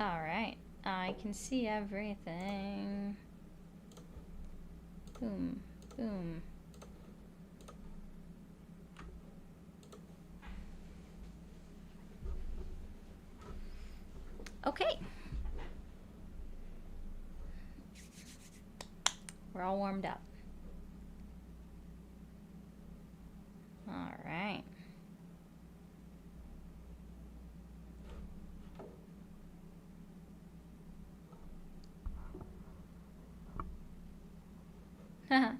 Alright. I can see everything. Boom. Boom. Okay. We're all warmed up. Alright.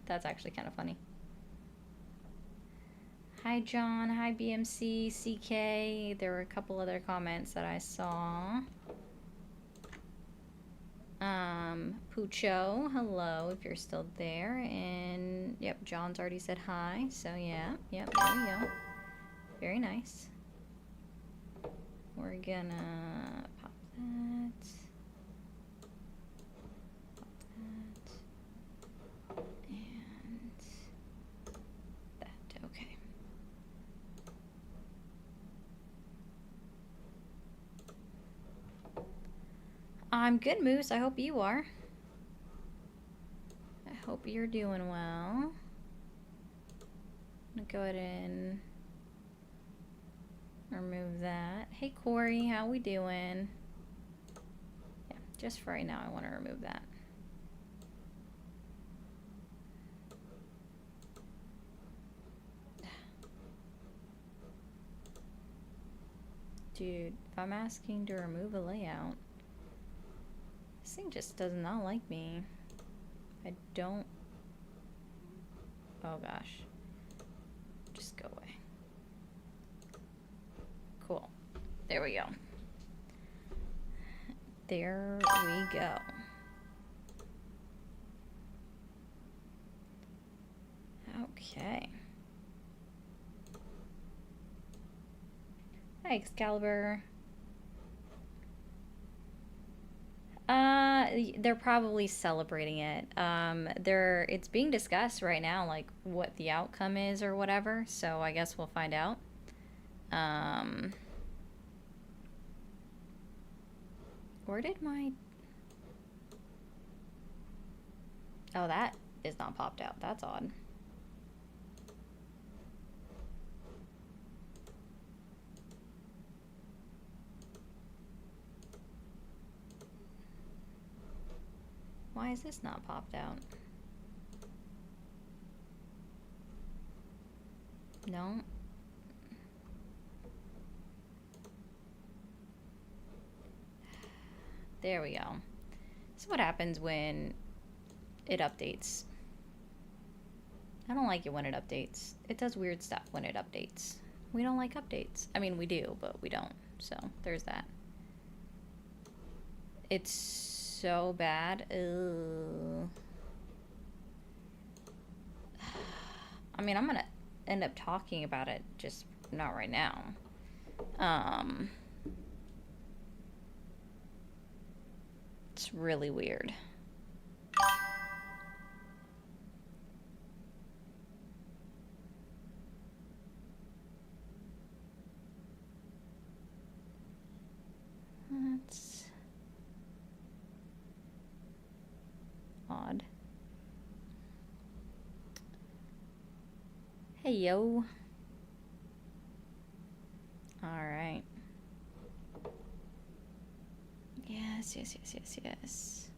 That's actually kind of funny. Hi John, hi BMC, CK. There were a couple other comments that I saw. Pucho, hello if you're still there. And yep, John's already said hi. So yeah, yep, there we go. Very nice. We're gonna pop that. Pop that. And that, okay. I'm good, Moose. I hope you are. I hope you're doing well. I'm gonna go ahead and remove that. Hey Corey, how we doing? Yeah, just for right now, I want to remove that. Dude, if I'm asking to remove a layout, this thing just does not like me. I don't... Oh gosh. Just go away. Cool. There we go. There we go. Okay. Hi, Excalibur. They're probably celebrating it. It's being discussed right now, like what the outcome is or whatever. So I guess we'll find out. Where did my... Oh, that is not popped out. That's odd. Why is this not popped out? No. There we go. This is what happens when it updates. I don't like it when it updates. It does weird stuff when it updates. We don't like updates. I mean, we do, but we don't. So, there's that. It's so bad. Ugh. I mean, I'm gonna end up talking about it, just not right now. It's really weird. That's odd. Hey, yo. Alright. Yes, yes, yes, yes, yes.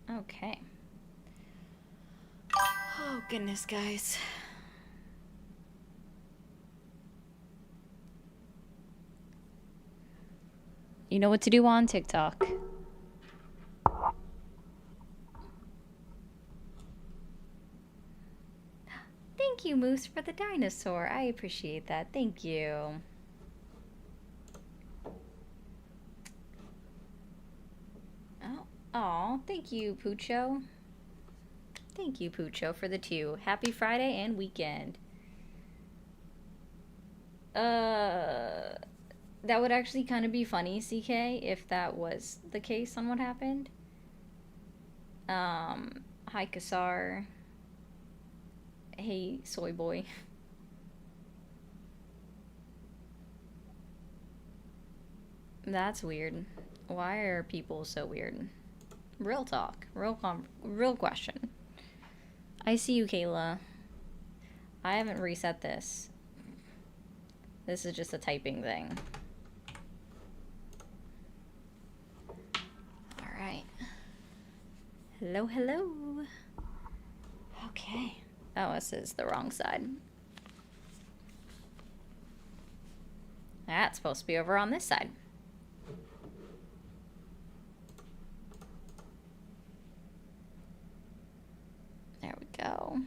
Okay. Oh, goodness, guys. You know what to do on TikTok. Thank you, Moose, for the dinosaur. I appreciate that. Thank you. Oh, aw, thank you, Pucho. Thank you, Pucho, for the 2. Happy Friday and weekend. That would actually kind of be funny, CK, if that was the case on what happened. Hi, Kassar. Hey, soy boy. That's weird. Why are people so weird? Real talk. Real question. I see you, Kayla. I haven't reset this. This is just a typing thing. Alright. Hello, hello. Okay. Oh, this is the wrong side. That's supposed to be over on this side. There we go.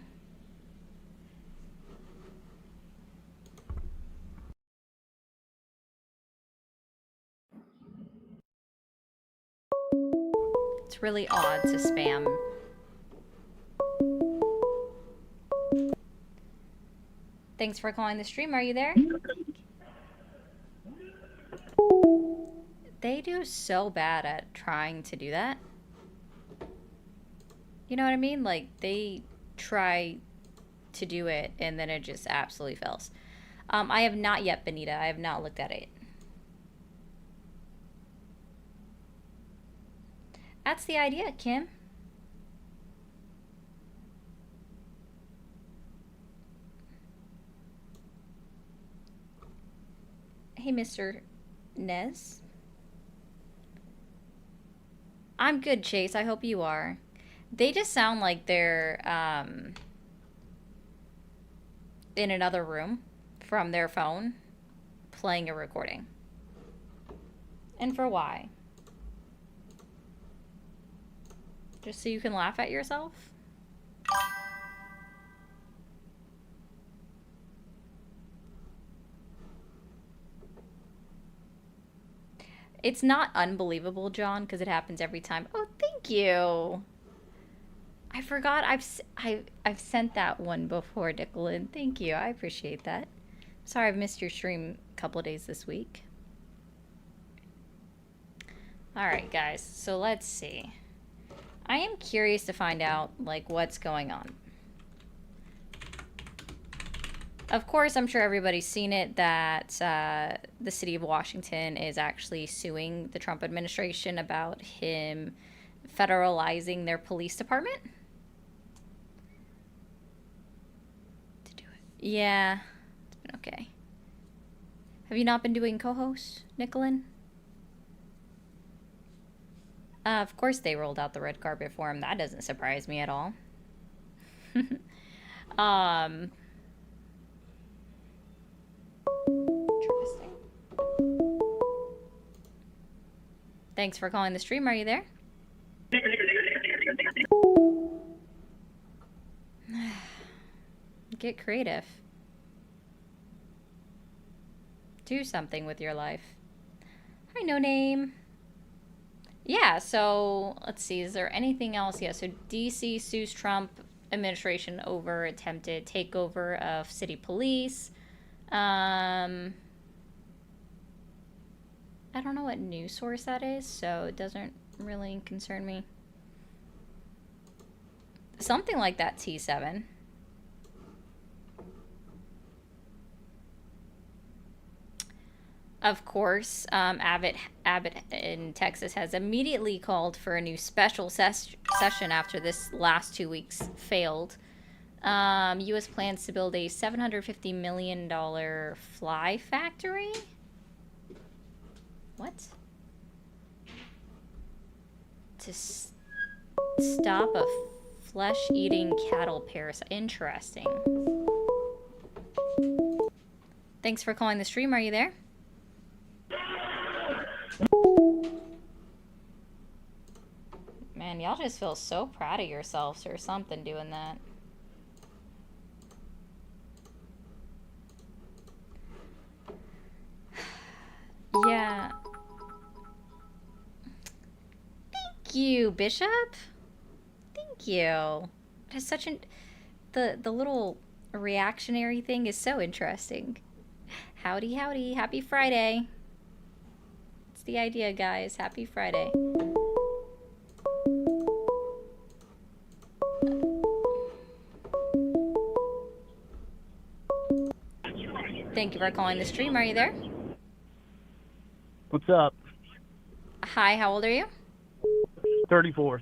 It's really odd to spam. Thanks for calling the stream. Are you there? They do so bad at trying to do that. You know what I mean? Like, they try to do it, and then it just absolutely fails. I have not yet, Benita. I have not looked at it. That's the idea, Kim. Hey, Mr. Nez. I'm good, Chase. I hope you are. They just sound like they're in another room from their phone playing a recording. And for why? Just so you can laugh at yourself? It's not unbelievable, John, because it happens every time. Oh, thank you. I forgot I've sent that one before, Declan. Thank you. I appreciate that. Sorry I've missed your stream a couple of days this week. Alright, guys. So let's see. I am curious to find out, like, what's going on. Of course, I'm sure everybody's seen it, that the city of Washington is actually suing the Trump administration about him federalizing their police department. To do it. Yeah, it's been okay. Have you not been doing co-host, Nicolin? Of course they rolled out the red carpet for him. That doesn't surprise me at all. Interesting. Thanks for calling the stream. Are you there? Get creative. Do something with your life. Hi, No Name. Yeah, so let's see. Is there anything else? Yeah, so DC sues Trump administration over attempted takeover of city police. I don't know what news source that is, so it doesn't really concern me. Something like that, T7. Of course, Abbott in Texas has immediately called for a new special session after this last 2 weeks failed. U.S. plans to build a $750 million fly factory? What? To stop a flesh-eating cattle parasite. Interesting. Thanks for calling the stream. Are you there? Man, y'all just feel so proud of yourselves or something doing that. Yeah. Thank you, Bishop. Thank you. It's such an... The little reactionary thing is so interesting. Howdy, howdy. Happy Friday. It's the idea, guys. Happy Friday. Thank you for calling the stream. Are you there? What's up? Hi, how old are you? 34th.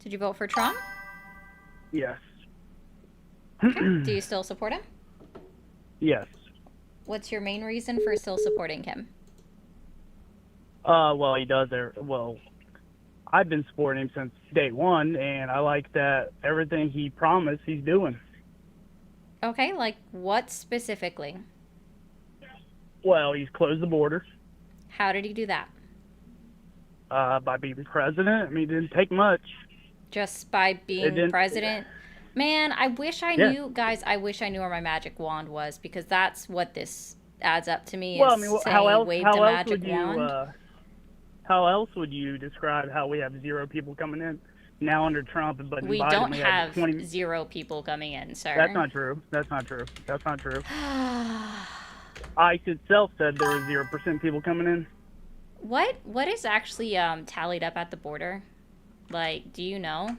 Did you vote for Trump? Yes. Okay. Do you still support him? Yes. What's your main reason for still supporting him? Well, he does there. Well, I've been supporting him since day one, and I like that everything he promised he's doing. Okay, like what specifically? Well, he's closed the border How did he do that? by being president. I mean, it didn't take much. Just by It being didn't. president? Man, I wish I Yeah. knew, guys, I wish I knew where my magic wand was because that's what this adds up to me Well, is I mean, how saying he else? waved a How else magic would you? wand. How else would you describe how we have zero people coming in now under Trump, but in We Biden don't we had have 20? zero people coming in, That's sir. not true. That's not true. That's not true. ICE itself said there was 0% people coming in. What is actually tallied up at the border? Like, do you know?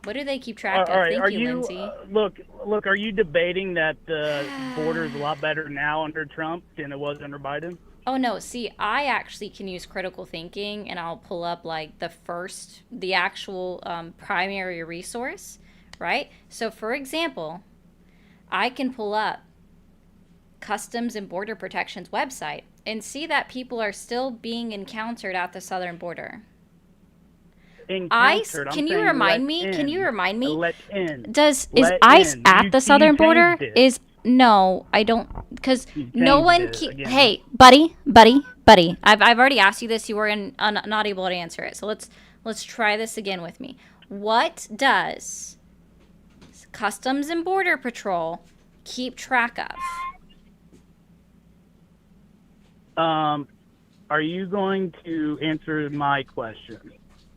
What do they keep track All of? right. Are Thank you, you Lindsay. look? Are you debating that the border is a lot better now under Trump than it was under Biden? Oh no, see, I actually can use critical thinking and I'll pull up like the actual primary resource, right? So, for example, I can pull up Customs and Border Protection's website and see that people are still being encountered at the southern border. ICE, Encountered. I'm can you saying let remind me? Can you in. remind me? Let in. Is Let ICE in. at the You southern border? changed it. Is no, I don't, because You no changed one it keep. again. Hey, buddy. I've already asked you this. You were not able to answer it. So let's try this again with me. What does Customs and Border Patrol keep track of? Are you going to answer my question?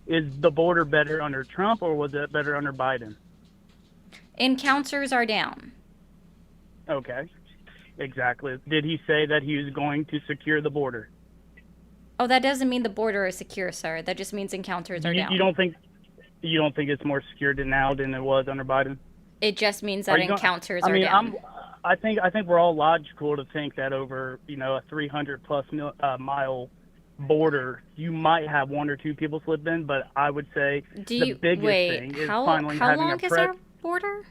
Is the border better under Trump or was it better under Biden? Encounters are down. Okay, exactly. Did he say that he was going to secure the border? Oh, that doesn't mean the border is secure, sir. That just means encounters are You down. don't think it's more secure now than it was under Biden? It just means Are that you going? encounters I are mean, down. I think we're all logical to think that over a 300 plus mile border, you might have one or two people slip in, but I would say Do the you biggest wait? thing is finally How having a long is our border?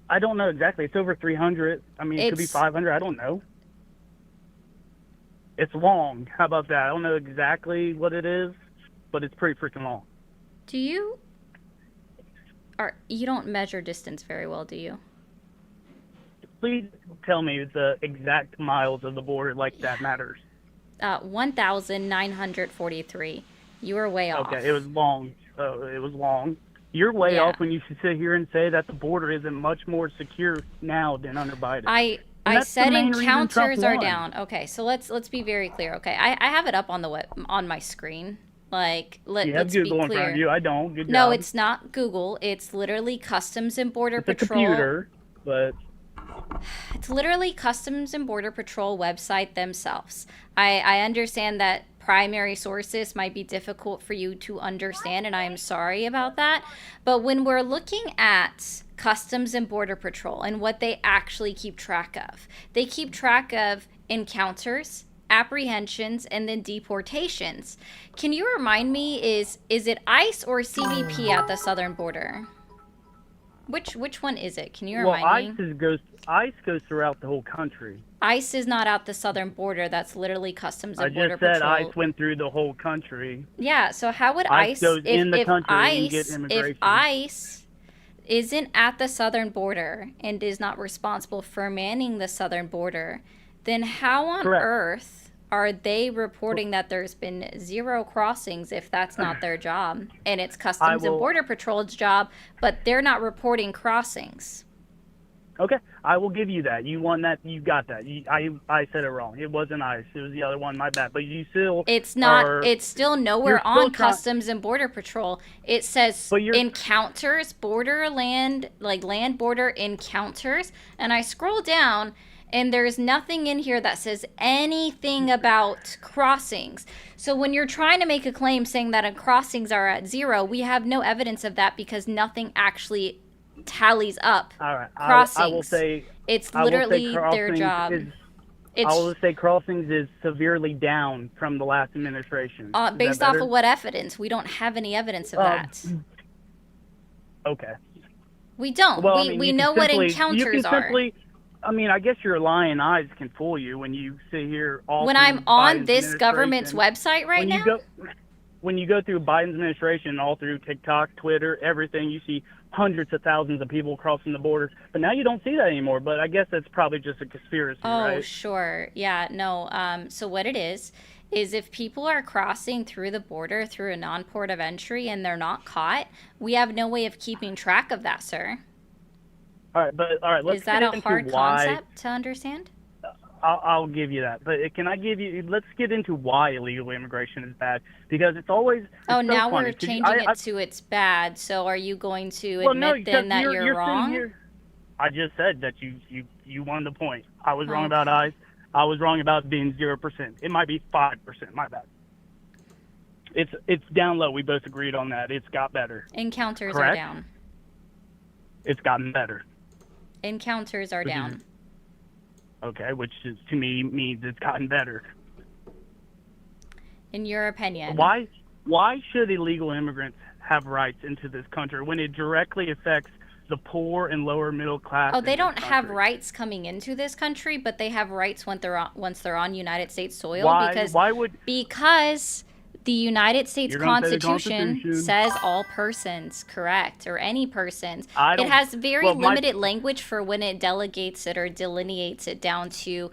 I don't know exactly. It's over 300. I mean, it could be It's 500. I don't know. It's long. How about that? I don't know exactly what it is, but it's pretty freaking long. do you are you don't measure distance very well, do you? Please tell me the exact miles of the border like that Yeah. matters. 1,943. You are way Okay, it was off. long. It was long. You're way Yeah. off when you sit here and say that the border isn't much more secure now than under Biden. And I that's the said main reason Trump encounters are won. down. Okay, so let's be very clear. Okay, I have it up on the on my screen. Like You have let's be Google in front of clear. you. I don't. Good No, job. it's not Google. It's literally Customs and Border It's a Patrol. computer, but It's literally Customs and Border Patrol website themselves. I understand that primary sources might be difficult for you to understand, and I am sorry about that. But when we're looking at Customs and Border Patrol and what they actually keep track of, they keep track of encounters, apprehensions, and then deportations. Can you remind me, is it ICE or CBP at the southern border? Which one is it? Can you well, remind me? ICE goes throughout the whole country. ICE is not at the southern border. That's literally Customs I and Border just said Patrol. ICE went through the whole country. Yeah, so how would ICE ICE goes in the country and get If immigration. ICE isn't at the southern border and is not responsible for manning the southern border, then how on Correct. earth are they reporting that there's been zero crossings if that's not their job? And it's I Customs and will. Border Patrol's job, but they're not reporting crossings. Okay, I will give you that. You won that. You got that. I said it wrong. It wasn't ICE. It was the other one. My bad. But you still It's not, are. it's still You're nowhere still on trying. Customs and Border Patrol. It says But you're. encounters, border land, like land border encounters. And I scroll down and there's nothing in here that says anything about crossings. So when you're trying to make a claim saying that crossings are at zero, we have no evidence of that because nothing actually tallies up All right. I will crossings. say. It's I will say literally their crossings job. is all It's the state crossings is severely down from the last administration. Is that based off of better? what evidence? We don't have any evidence of Um, that. okay. We don't. Well, I mean, We know what encounters are. I mean, I guess your lying eyes can fool you when you sit here all When I'm through on Biden's this government's administration. website right When you now, go, when you go through Biden's administration, all through TikTok, Twitter, everything, you see hundreds of thousands of people crossing the border. But now you don't see that anymore. But I guess that's probably just a conspiracy, oh, right? sure. Yeah, no. So what it is if people are crossing through the border through a non-port of entry and they're not caught, we have no way of keeping track of that, sir. All right, let's Is get that a into hard why. concept to understand? I'll give you that, but can I give you? Let's get into why illegal immigration is bad because Oh, it's so now we're funny. 'Cause changing it to it's bad. So are you going to well, no, admit because then that you're you're sitting wrong? here. I just said that you won the point. I was wrong about Okay. eyes. I was wrong about being 0%. It might be 5%. My bad. It's down low. We both agreed on that. It's got better. Encounters are Correct. down. It's gotten better. Encounters are Which is down. okay. Which is, to me means it's gotten better. In your opinion. Why should illegal immigrants have rights into this country when it directly affects the poor and lower middle class Oh, in they this don't have country? rights coming into this country, but they have rights once they're on United States soil Why? Why would because the United States you're going to say the Constitution Constitution? says all persons, correct, or any persons. I It don't. has very Well, my limited language for when it delegates it or delineates it down to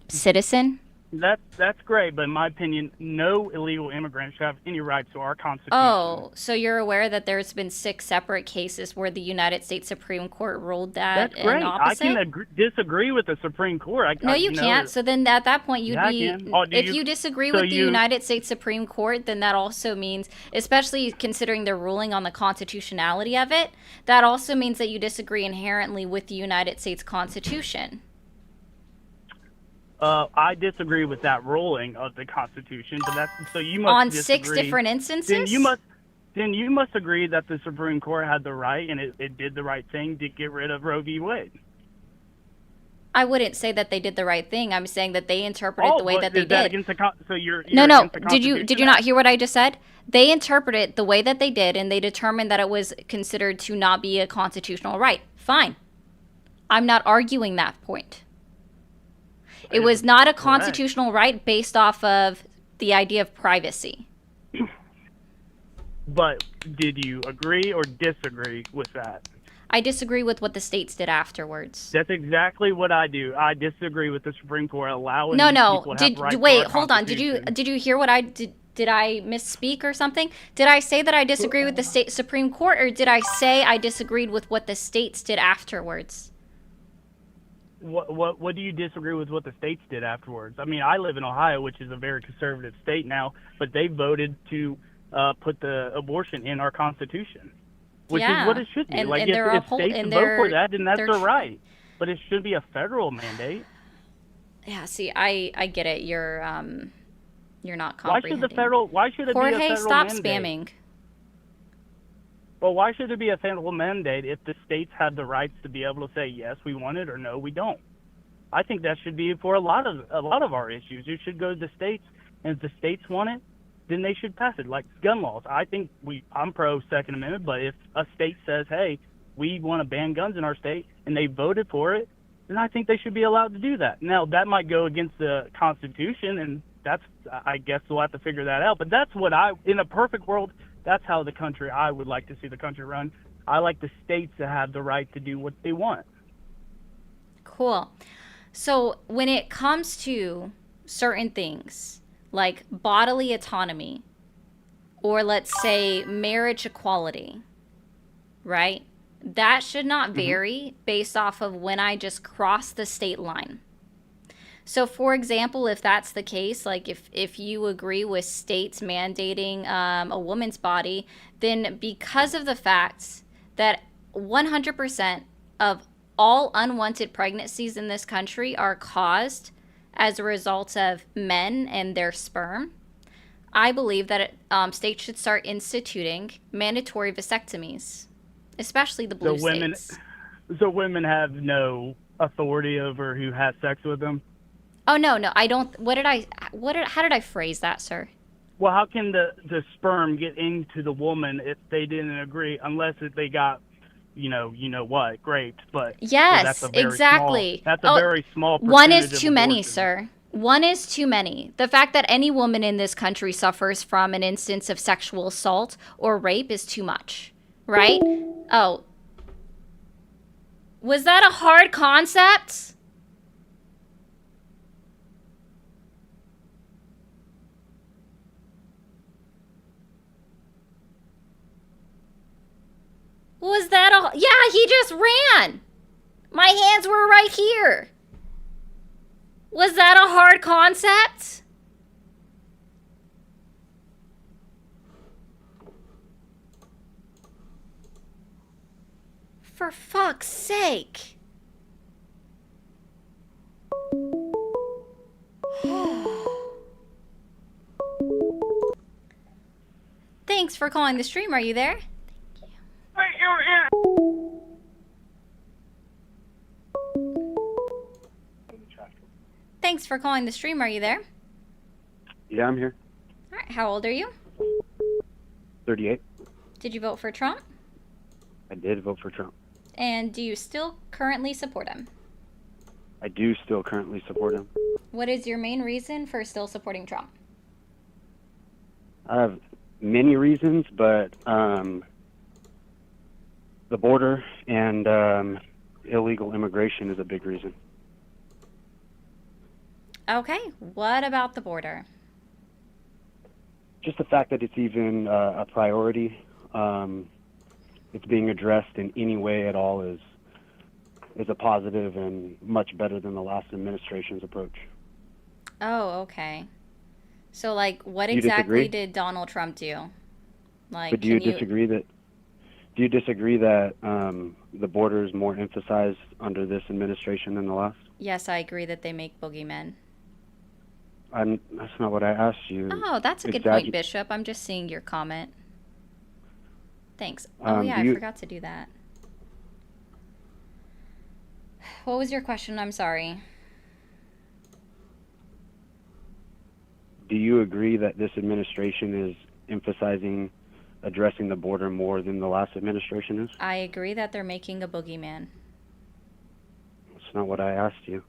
citizen. that's great, but in my opinion, no illegal immigrant should have any rights to our Constitution. Oh, so you're aware that there's been 6 separate cases where the United States Supreme Court ruled that That's in great. I can opposite? disagree with the Supreme Court. No, you can't. So then at that point, you'd Yeah, I be, can. Oh, do if you? you disagree So with the you? United States Supreme Court, then that also means, especially considering their ruling on the constitutionality of it, that also means that you disagree inherently with the United States Constitution. I disagree with that ruling of the Constitution, but that's so you must On 6 disagree. different Then you instances? must then you must agree that the Supreme Court had the right and it did the right thing to get rid of Roe v. Wade. I wouldn't say that they did the right thing. I'm saying that they interpreted the way but that they is that did. against so you're No, no. against the Did you Constitution not now? hear what I just said? They interpreted it the way that they did, and they determined that it was considered to not be a constitutional right. Fine. I'm not arguing that point. It was not a Correct. constitutional right based off of the idea of privacy. But did you agree or disagree with that? I disagree with what the states did afterwards. That's exactly what I do. I disagree with the Supreme Court allowing No, these no. people to have rights to Wait, our hold on. Did Constitution. you hear what I did? Did I misspeak or something? Did I say that I disagree with the state Supreme Court, or did I say I disagreed with what the states did afterwards? What do you disagree with what the states did afterwards? I mean, I live in Ohio, which is a very conservative state now, but they voted to put the abortion in our Constitution, which is what it should be. And, Like and they're if states and vote they're for that, then that's they're their right. But it should be a federal mandate. yeah. See, I get it. You're not Why should comprehending. Why should it be a Jorge, federal stop mandate? spamming. Well, why should there be a federal mandate if the states have the rights to be able to say yes, we want it, or no, we don't? I think that should be for a lot of our issues. It should go to the states, and if the states want it, then they should pass it. Like gun laws, I think I'm pro Second Amendment, but if a state says, hey, we want to ban guns in our state, and they voted for it, then I think they should be allowed to do that. Now that might go against the Constitution, and I guess we'll have to figure that out. But that's what in a perfect world, that's how I would like to see the country run. I like the states to have the right to do what they want. Cool. So when it comes to certain things like bodily autonomy, or let's say marriage equality, right? That should not vary based off of when I just cross the state line. So, for example, if that's the case, like if you agree with states mandating a woman's body, then because of the fact that 100% of all unwanted pregnancies in this country are caused as a result of men and their sperm, I believe that states should start instituting mandatory vasectomies, especially the blue states. So women have no authority over who has sex with them. Oh no, no, I don't. How did I phrase that, sir? Well, how can the sperm get into the woman if they didn't agree, unless if they got, you know what, raped? But that's Yes, a very small exactly. that's a Oh, very small one is percentage of too many, abortions. sir. One is too many. The fact that any woman in this country suffers from an instance of sexual assault or rape is too much, right? Oh, was that a hard concept? Was that a. Yeah, he just ran. My hands were right here. Was that a hard concept? For fuck's sake. Thanks for calling the stream. Are you there? Thanks for calling the stream. Are you there? Yeah, I'm here. All right. How old are you? 38. Did you vote for Trump? I did vote for Trump. And do you still currently support him? I do still currently support him. What is your main reason for still supporting Trump? I have many reasons, but the border and illegal immigration is a big reason. Okay. What about the border? Just the fact that it's even a priority, it's being addressed in any way at all is a positive and much better than the last administration's approach. Oh, okay. So, like, what Do you exactly disagree? did Donald Trump do? Like, But can you. do you disagree that the border is more emphasized under this administration than the last? Yes, I agree that they make boogeymen. That's not what I asked you. Oh, that's a good point, Bishop. I'm just seeing your comment. Thanks. Oh, yeah, I forgot to do that. What was your question? I'm sorry. Do you agree that this administration is emphasizing addressing the border more than the last administration is? I agree that they're making a boogeyman. That's not what I asked you.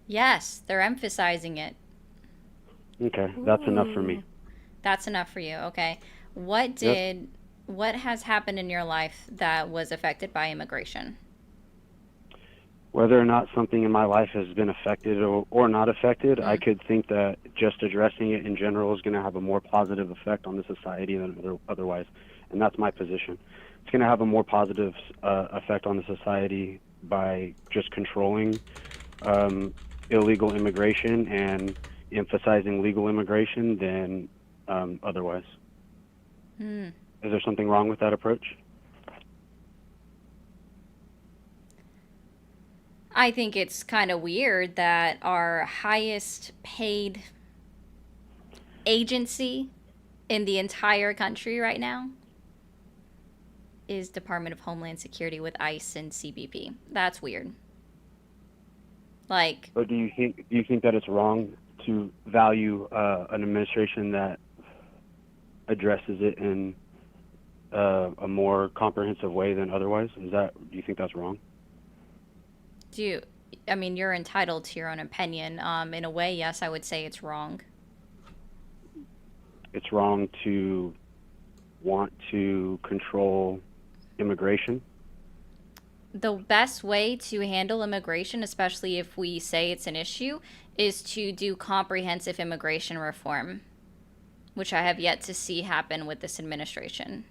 Yes, they're emphasizing it. Okay, that's enough for me. That's enough for you. Okay. What has happened in your life that was affected by immigration? Whether or not something in my life has been affected or not affected, I could think that just addressing it in general is going to have a more positive effect on the society than otherwise. And that's my position. It's going to have a more positive effect on the society by just controlling illegal immigration and emphasizing legal immigration than otherwise. Is there something wrong with that approach? I think it's kind of weird that our highest paid agency in the entire country right now is Department of Homeland Security with ICE and CBP. That's weird. Like, But do you think that it's wrong to value an administration that addresses it in a more comprehensive way than otherwise? Do you think that's wrong? I mean, you're entitled to your own opinion. In a way, yes, I would say it's wrong. It's wrong to want to control immigration? The best way to handle immigration, especially if we say it's an issue, is to do comprehensive immigration reform, which I have yet to see happen with this administration.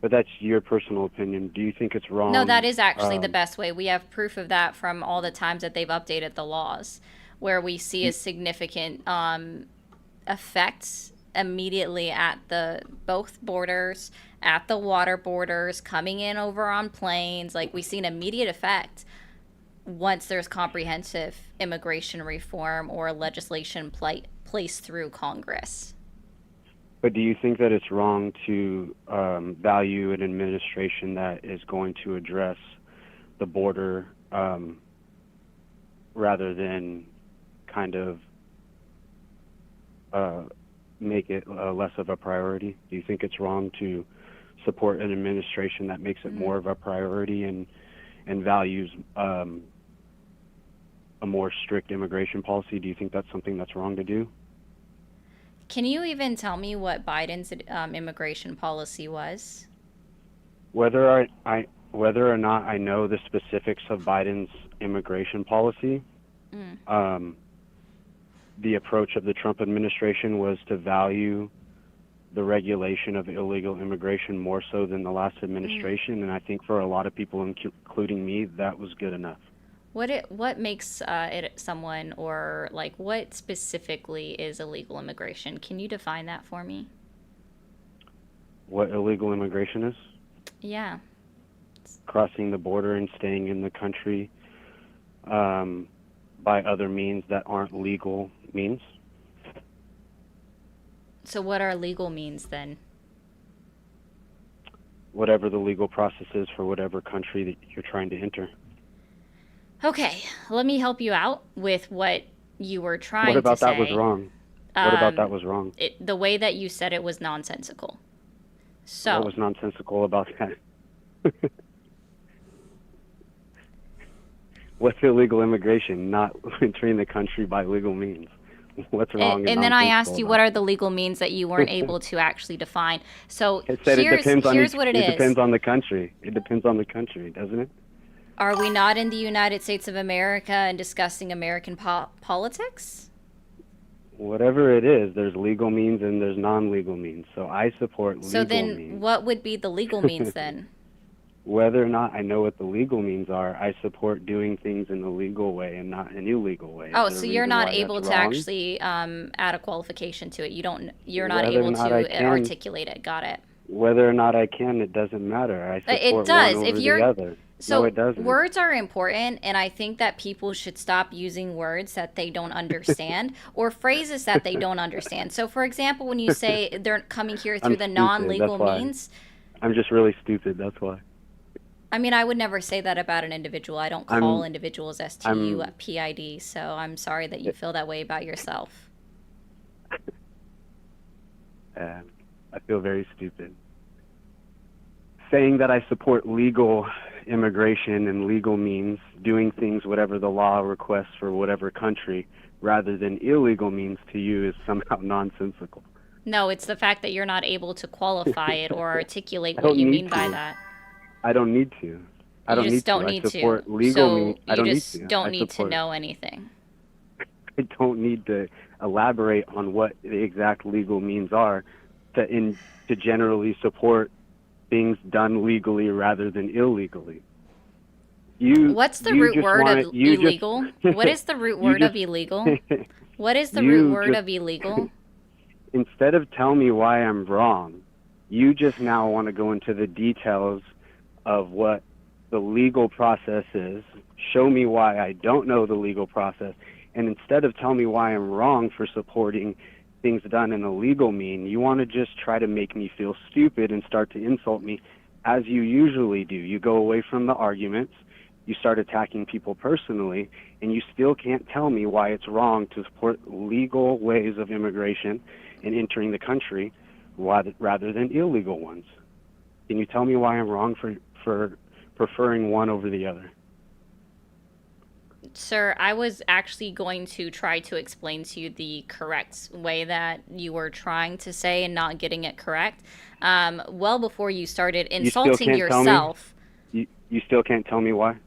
But that's your personal opinion. Do you think it's wrong? No, that is actually the best way. We have proof of that from all the times that they've updated the laws, where we see a significant effects immediately at both borders, at the water borders, coming in over on planes. Like, we see an immediate effect once there's comprehensive immigration reform or legislation placed through Congress. But do you think that it's wrong to value an administration that is going to address the border rather than kind of make it less of a priority? Do you think it's wrong to support an administration that makes it more of a priority and values a more strict immigration policy? Do you think that's something that's wrong to do? Can you even tell me what Biden's immigration policy was? Whether whether or not I know the specifics of Biden's immigration policy, the approach of the Trump administration was to value the regulation of illegal immigration more so than the last administration, and I think for a lot of people, including me, that was good enough. What makes it someone, or like what specifically is illegal immigration? Can you define that for me? What illegal immigration is? Yeah. Crossing the border and staying in the country by other means that aren't legal means. So what are legal means then? Whatever the legal process is for whatever country that you're trying to enter. Okay, let me help you out with what you were trying to say. What about that was wrong? What about that was wrong? The way that you said it was nonsensical. So what was nonsensical about that? What's illegal immigration? Not entering the country by legal means. What's wrong? And then I asked you what are the legal means that you weren't able to actually define. So here's what it is. It depends on the country. It depends on the country, doesn't it? Are we not in the United States of America and discussing American politics? Whatever it is, there's legal means and there's non-legal means. So I support legal means. So then what would be the legal means then? Whether or not I know what the legal means are, I support doing things in a legal way and not an illegal way. Oh, so you're not able to actually add a qualification to it. You're not able to articulate it. Got it. Whether or not I can, it doesn't matter. I support one over the other. So no, it doesn't. Words are important, and I think that people should stop using words that they don't understand or phrases that they don't understand. So, for example, when you say they're coming here through the non-legal means. I'm just really stupid, that's why. I mean, I would never say that about an individual. I don't call individuals STUPID, so I'm sorry that you feel that way about yourself. I feel very stupid. Saying that I support legal immigration and legal means, doing things whatever the law requests for whatever country, rather than illegal means to you is somehow nonsensical. No, it's the fact that you're not able to qualify it or articulate what you mean by that. I don't need to. I don't need to. I support legal means. I don't need to. You don't need to know anything. I don't need to elaborate on what the exact legal means are to generally support things done legally rather than illegally. What's the root word of illegal? What is the root word of illegal? What is the root word of illegal? Instead of telling me why I'm wrong, you just now want to go into the details of what the legal process is, show me why I don't know the legal process, and instead of telling me why I'm wrong for supporting things done in a legal mean, you want to just try to make me feel stupid and start to insult me, as you usually do. You go away from the arguments, you start attacking people personally, and you still can't tell me why it's wrong to support legal ways of immigration and entering the country rather than illegal ones. Can you tell me why I'm wrong for preferring one over the other? Sir, I was actually going to try to explain to you the correct way that you were trying to say and not getting it correct. Well before you started insulting yourself. You still can't tell me why?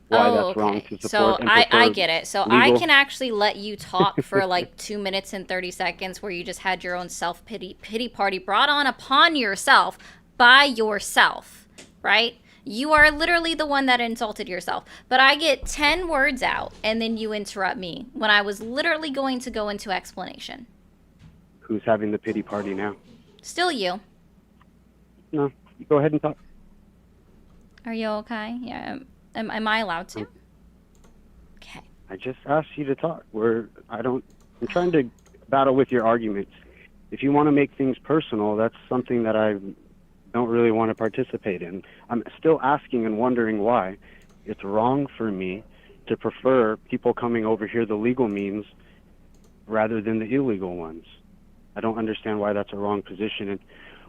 Why that's wrong to support. So I get it. So legal. I can actually let you talk for like 2 minutes and 30 seconds where you just had your own pity party brought on upon yourself by yourself, right? You are literally the one that insulted yourself. But I get 10 words out, and then you interrupt me when I was literally going to go into explanation. Who's having the pity party now? Still you. No, you go ahead and talk. Are you okay? Yeah. Am I allowed to? Okay. I just asked you to talk. I'm trying to battle with your arguments. If you want to make things personal, that's something that I don't really want to participate in. I'm still asking and wondering why it's wrong for me to prefer people coming over here the legal means rather than the illegal ones. I don't understand why that's a wrong position and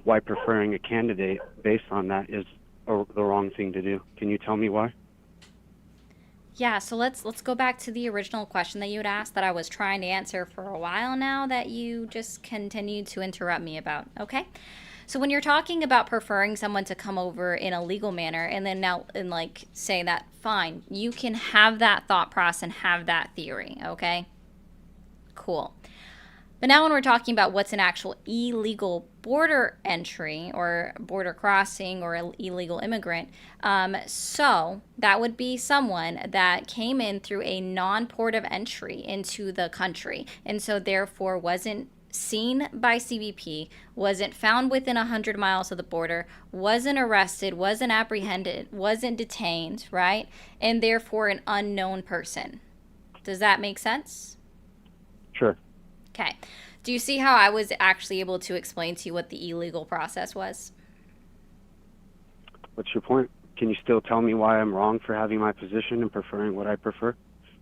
why preferring a candidate based on that is the wrong thing to do. Can you tell me why? Yeah, so let's go back to the original question that you had asked that I was trying to answer for a while now that you just continued to interrupt me about. Okay? So when you're talking about preferring someone to come over in a legal manner and then now and like say that fine, you can have that thought process and have that theory, okay? Cool. But now when we're talking about what's an actual illegal border entry or border crossing or illegal immigrant, so that would be someone that came in through a non-port of entry into the country and so therefore wasn't seen by CBP, wasn't found within 100 miles of the border, wasn't arrested, wasn't apprehended, wasn't detained, right? And therefore an unknown person. Does that make sense? Sure. Okay. Do you see how I was actually able to explain to you what the illegal process was? What's your point? Can you still tell me why I'm wrong for having my position and preferring what I prefer?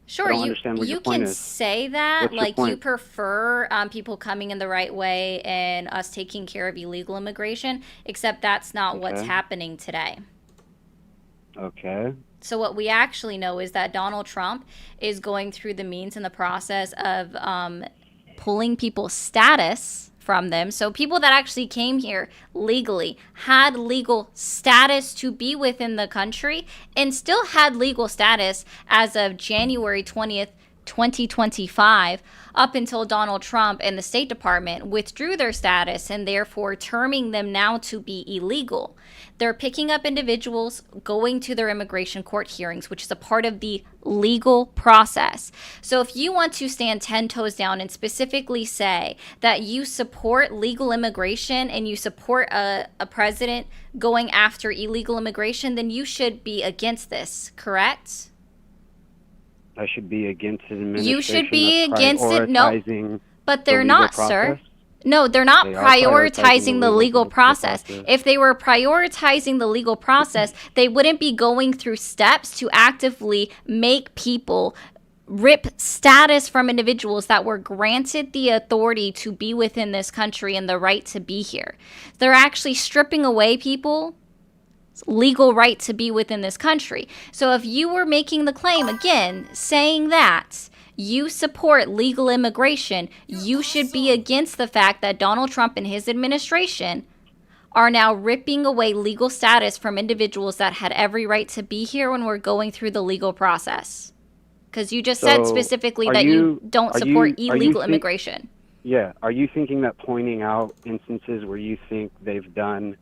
Sure, I don't understand what you your point can is. say that, What's your like you point? prefer people coming in the right way and us taking care of illegal immigration, except that's not what's Okay. happening today. Okay. So what we actually know is that Donald Trump is going through the means and the process of pulling people's status from them. So people that actually came here legally, had legal status to be within the country, and still had legal status as of January 20th, 2025, up until Donald Trump and the State Department withdrew their status and therefore terming them now to be illegal. They're picking up individuals, going to their immigration court hearings, which is a part of the legal process. So if you want to stand 10 toes down and specifically say that you support legal immigration and you support a president going after illegal immigration, then you should be against this, correct? I should be against an administration You should be that's against it. No, prioritizing but the they're legal not, process. sir. No, they're not They are prioritizing the legal process. process. If they were prioritizing the legal process, they wouldn't be going through steps to actively make people rip status from individuals that were granted the authority to be within this country and the right to be here. They're actually stripping away people legal right to be within this country. So if you were making the claim, again, saying that you support legal immigration, you should be against the fact that Donald Trump and his administration are now ripping away legal status from individuals that had every right to be here when we're going through the legal process. Because you just said specifically that you don't support illegal immigration. Yeah. Are you thinking that pointing out instances where you think they've done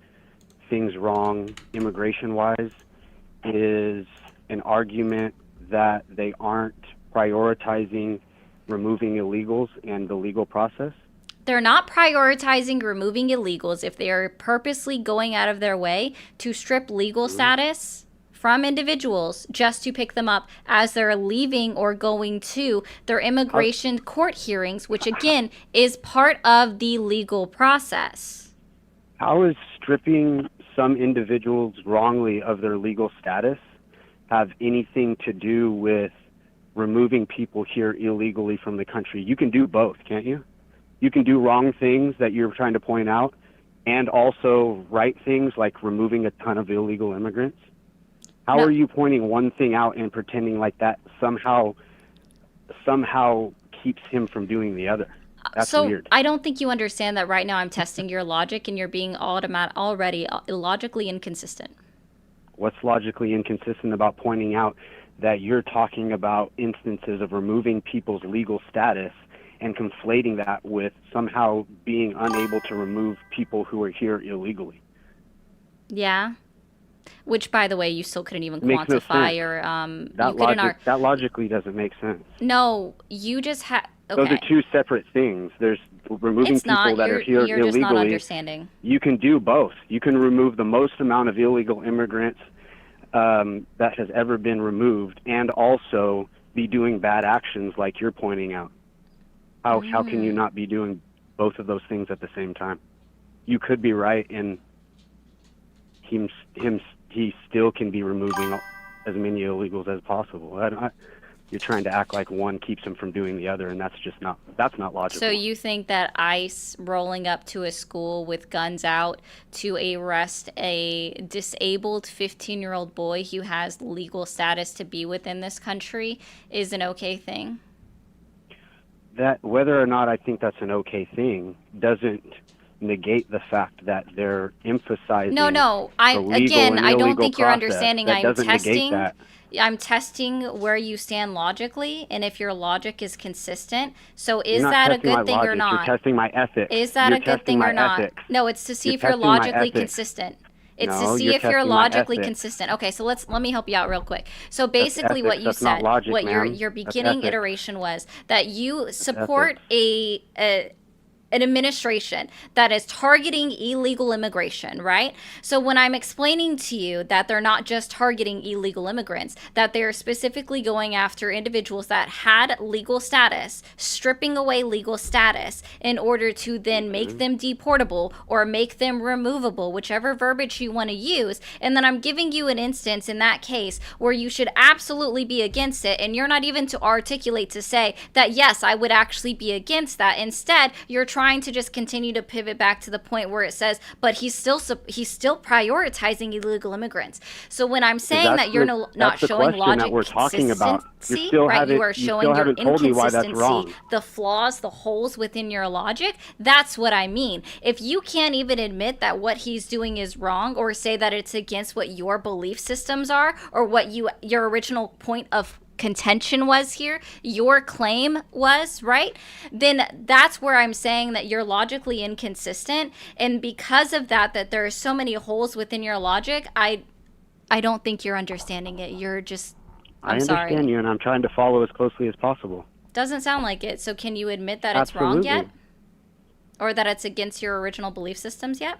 things wrong immigration-wise is an argument that they aren't prioritizing removing illegals and the legal process? They're not prioritizing removing illegals if they are purposely going out of their way to strip legal status from individuals just to pick them up as they're leaving or going to their immigration court hearings, which again is part of the legal process. How is stripping some individuals wrongly of their legal status have anything to do with removing people here illegally from the country? You can do both, can't you? You can do wrong things that you're trying to point out and also right things like removing a ton of illegal immigrants. How are you pointing one thing out and pretending like that somehow keeps him from doing the other? That's weird. I don't think you understand that right now I'm testing your logic and you're being already illogically inconsistent. What's logically inconsistent about pointing out that you're talking about instances of removing people's legal status and conflating that with somehow being unable to remove people who are here illegally? Yeah. Which, by the way, you still couldn't even Makes no quantify sense. That logically doesn't make sense. No, you just had... Okay. Those are two separate things. There's removing people that are here illegally. You're just not understanding. You can do both. You can remove the most amount of illegal immigrants that has ever been removed and also be doing bad actions like you're pointing out. How can you not be doing both of those things at the same time? You could be right, and he still can be removing as many illegals as possible. you're trying to act like one keeps him from doing the other, and that's not logical. So you think that ICE rolling up to a school with guns out to arrest a disabled 15-year-old boy who has legal status to be within this country is an okay thing? That whether or not I think that's an okay thing doesn't negate the fact that they're emphasizing No, the I legal again, and I don't illegal think you're process. understanding. That doesn't negate that. I'm testing where you stand logically and if your logic is consistent. So You're is not that a testing my good thing or logic. You're not? testing my ethics. Is that You're a good testing thing my or not? ethics. No, it's to see You're if you're testing my logically ethics. consistent. It's No, to see you're if you're testing my logically ethics. consistent. Okay, so let me help you out real quick. So That's basically what ethics. you That's not said, logic, what ma'am. your That's beginning ethics. iteration was that you That's support ethics. an administration that is targeting illegal immigration, right? So when I'm explaining to you that they're not just targeting illegal immigrants, that they're specifically going after individuals that had legal status, stripping away legal status in order to then make them deportable or make them removable, whichever verbiage you want to use. And then I'm giving you an instance in that case where you should absolutely be against it, and you're not even to articulate to say that yes, I would actually be against that. Instead, you're trying to just continue to pivot back to the point where it says, but he's still prioritizing illegal immigrants. So when I'm saying that you're not showing logic consistency, right? You are showing your inconsistency, the flaws, the holes within your logic. That's what I mean. If you can't even admit that what he's doing is wrong, or say that it's against what your belief systems are, or what your original point of contention was here, your claim was, right? Then that's where I'm saying that you're logically inconsistent. And because of that there are so many holes within your logic, I don't think you're understanding it. You're just, I understand you, and I'm trying to follow as closely as possible. Doesn't sound like it. So can you admit that Absolutely. it's wrong yet? Or that it's against your original belief systems yet?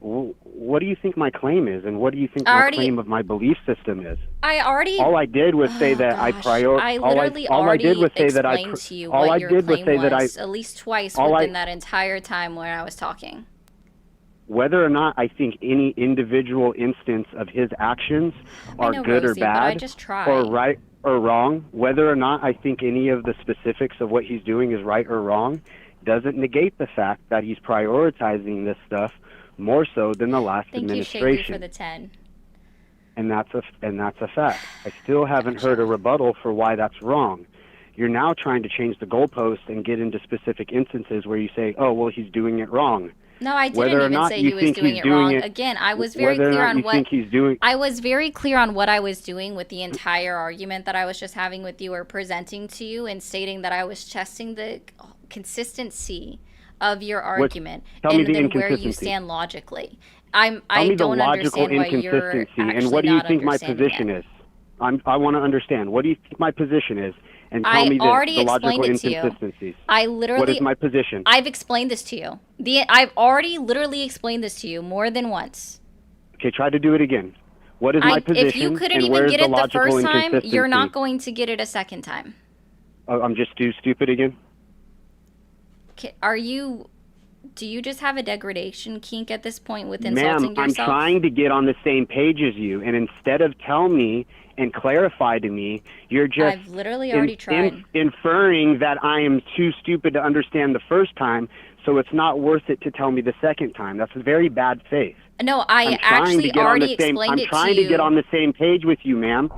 What do you think my claim is, and what do you think my claim of my belief system is? All I did was say that I prioritize. I literally already explained to you what your claim was at least twice within that entire time where I was talking. Whether or not I think any individual instance of his actions are good or bad, but I just tried. or right or wrong, whether or not I think any of the specifics of what he's doing is right or wrong, doesn't negate the fact that he's prioritizing this stuff more so than the last administration. Thank you, Shaky, for the 10. And that's a fact. I still haven't heard a rebuttal for why that's wrong. You're now trying to change the goalpost and get into specific instances where you say, "Oh, well, he's doing it wrong." No, I didn't even say he was doing it wrong. Again, I was very clear on what I was very clear on what I was doing with the entire argument that I was just having with you or presenting to you, and stating that I was testing the consistency of your argument and then where you stand logically. I don't understand why you're actually and what do you think my position is? I want to understand. What do you think my position is? And tell me the logical inconsistencies. What is my position? I've explained this to you. I've already literally explained this to you more than once. Okay, try to do it again. What is my position? If you couldn't even get it the first time, you're not going to get it a second time. Oh, I'm just too stupid again? Do you just have a degradation kink at this point with insulting yourself? Ma'am, I'm trying to get on the same page as you, and instead of tell me and clarify to me, you're just I've literally already tried. Inferring that I am too stupid to understand the first time, so it's not worth it to tell me the second time. That's very bad faith. No, I actually already explained it to you. I'm trying to get on the same page with you, ma'am.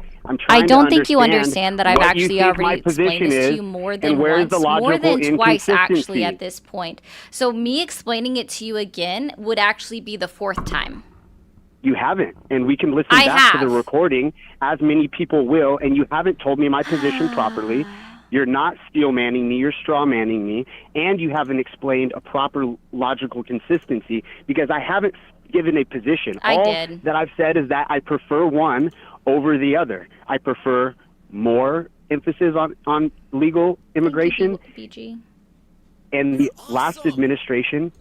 I don't think you understand that I've actually already explained this to you more than once, more than twice actually at this point. So me explaining it to you again would actually be the fourth time. You haven't, and we can listen back to the recording, as many people will, and you haven't told me my position properly. You're not steel-manning me, you're straw-manning me, and you haven't explained a proper logical consistency, because I haven't given a position. All that I've said is that I prefer one over the other. I prefer more emphasis on legal immigration. BG. And the last administration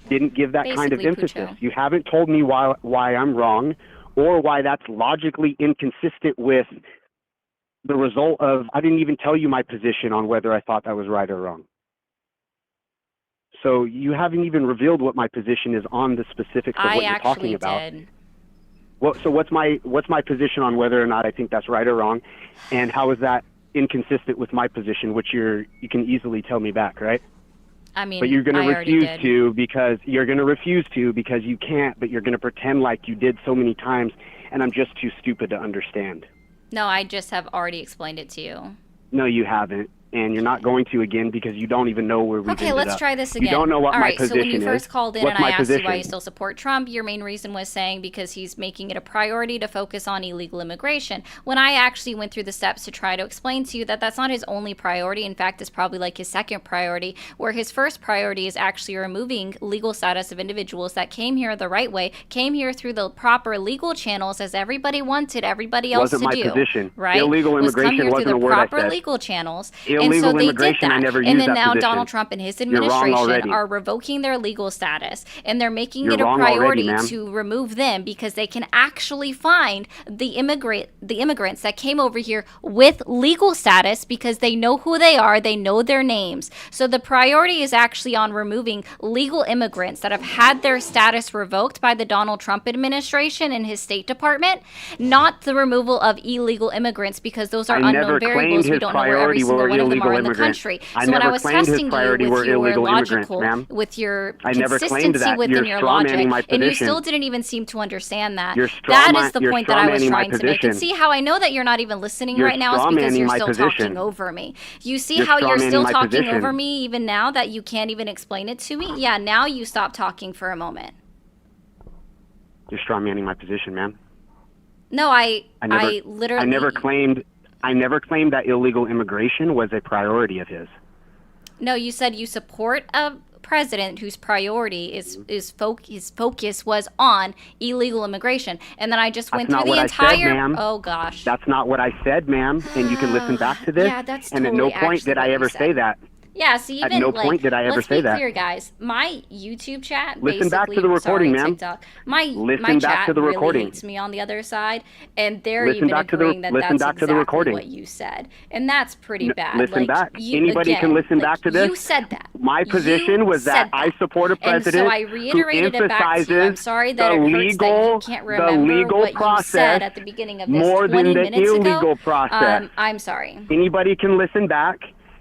didn't give that kind of emphasis. You haven't told me why I'm wrong, or why that's logically inconsistent with the result of, I didn't even tell you my position on whether I thought that was right or wrong. So you haven't even revealed what my position is on the specifics of what you're talking about. Well, so what's my position on whether or not I think that's right or wrong, and how is that inconsistent with my position, which you can easily tell me back, right? I mean, but you're going to I already refuse did. to because you can't, but you're going to pretend like you did so many times, and I'm just too stupid to understand. No, I just have already explained it to you. No, you haven't. And you're not going to again because you don't even know where we've ended up. Okay, let's try this again. You don't know what All my right, position is. so when you first called in What's and I my asked you why position? you still support Trump, your main reason was saying because he's making it a priority to focus on illegal immigration. When I actually went through the steps to try to explain to you that that's not his only priority. In fact, it's probably like his second priority, where his first priority is actually removing legal status of individuals that came here the right way, came here through the proper legal channels as everybody wanted everybody else Wasn't to do. my position. Right? Illegal was come immigration here wasn't through a the word I proper said. legal channels. Illegal and so they did immigration, that. I never and used then that now position. Donald Trump and his You're wrong administration already. are revoking their legal status, and they're making You're it a wrong priority already, ma'am. to remove them because they can actually find the immigrants that came over here with legal status because they know who they are, they know their names. So the priority is actually on removing legal immigrants that have had their status revoked by the Donald Trump administration and his State Department, not the removal of illegal immigrants because those are I never unknown claimed variables. We his don't know where every priority single were one of them illegal are in the immigrants. country. I So when I never was claimed his testing you priority with were your illegal immigrants, logical, ma'am. with your I never claimed consistency that. within You're your strawmanning logic, my and you position. still didn't even seem to understand that. You're That strawman- is the you're point that I was strawmanning my trying to make. And position. see how I know that you're not even listening You're right now is because strawmanning you're my still position. talking over me. You see You're how you're strawmanning still my talking position. over me even now that you can't even explain it to me? Yeah, now you stop talking for a moment. You're strawmanning my position, ma'am. No, I I literally never claimed that illegal immigration was a priority of his. No, you said you support a president whose priority his focus was on illegal immigration, and then I just went That's through not the what I said, entire. ma'am. Oh gosh. That's not what I said, ma'am. And you can listen back to this. Yeah, that's and totally at no point actually did I what you ever said. say that. Yeah, so even At no like, point did I ever let's say be that. clear, guys. My YouTube chat, Listen back to the basically- recording, sorry, ma'am. TikTok, my Listen back chat to the really recording. hates me on the other side, and they're Listen even back to the- agreeing that listen that's back to the exactly recording. what you said, and that's pretty bad. Listen like, back. You, Anybody again, can listen like, back to this. You said that. My You position was said that I support a president and so I reiterated who it back to you. I'm emphasizes sorry that the it hurts that you legal- can't the remember legal what you process said at the beginning of this more 20 than the minutes illegal ago. process. I'm sorry. Anybody can listen back.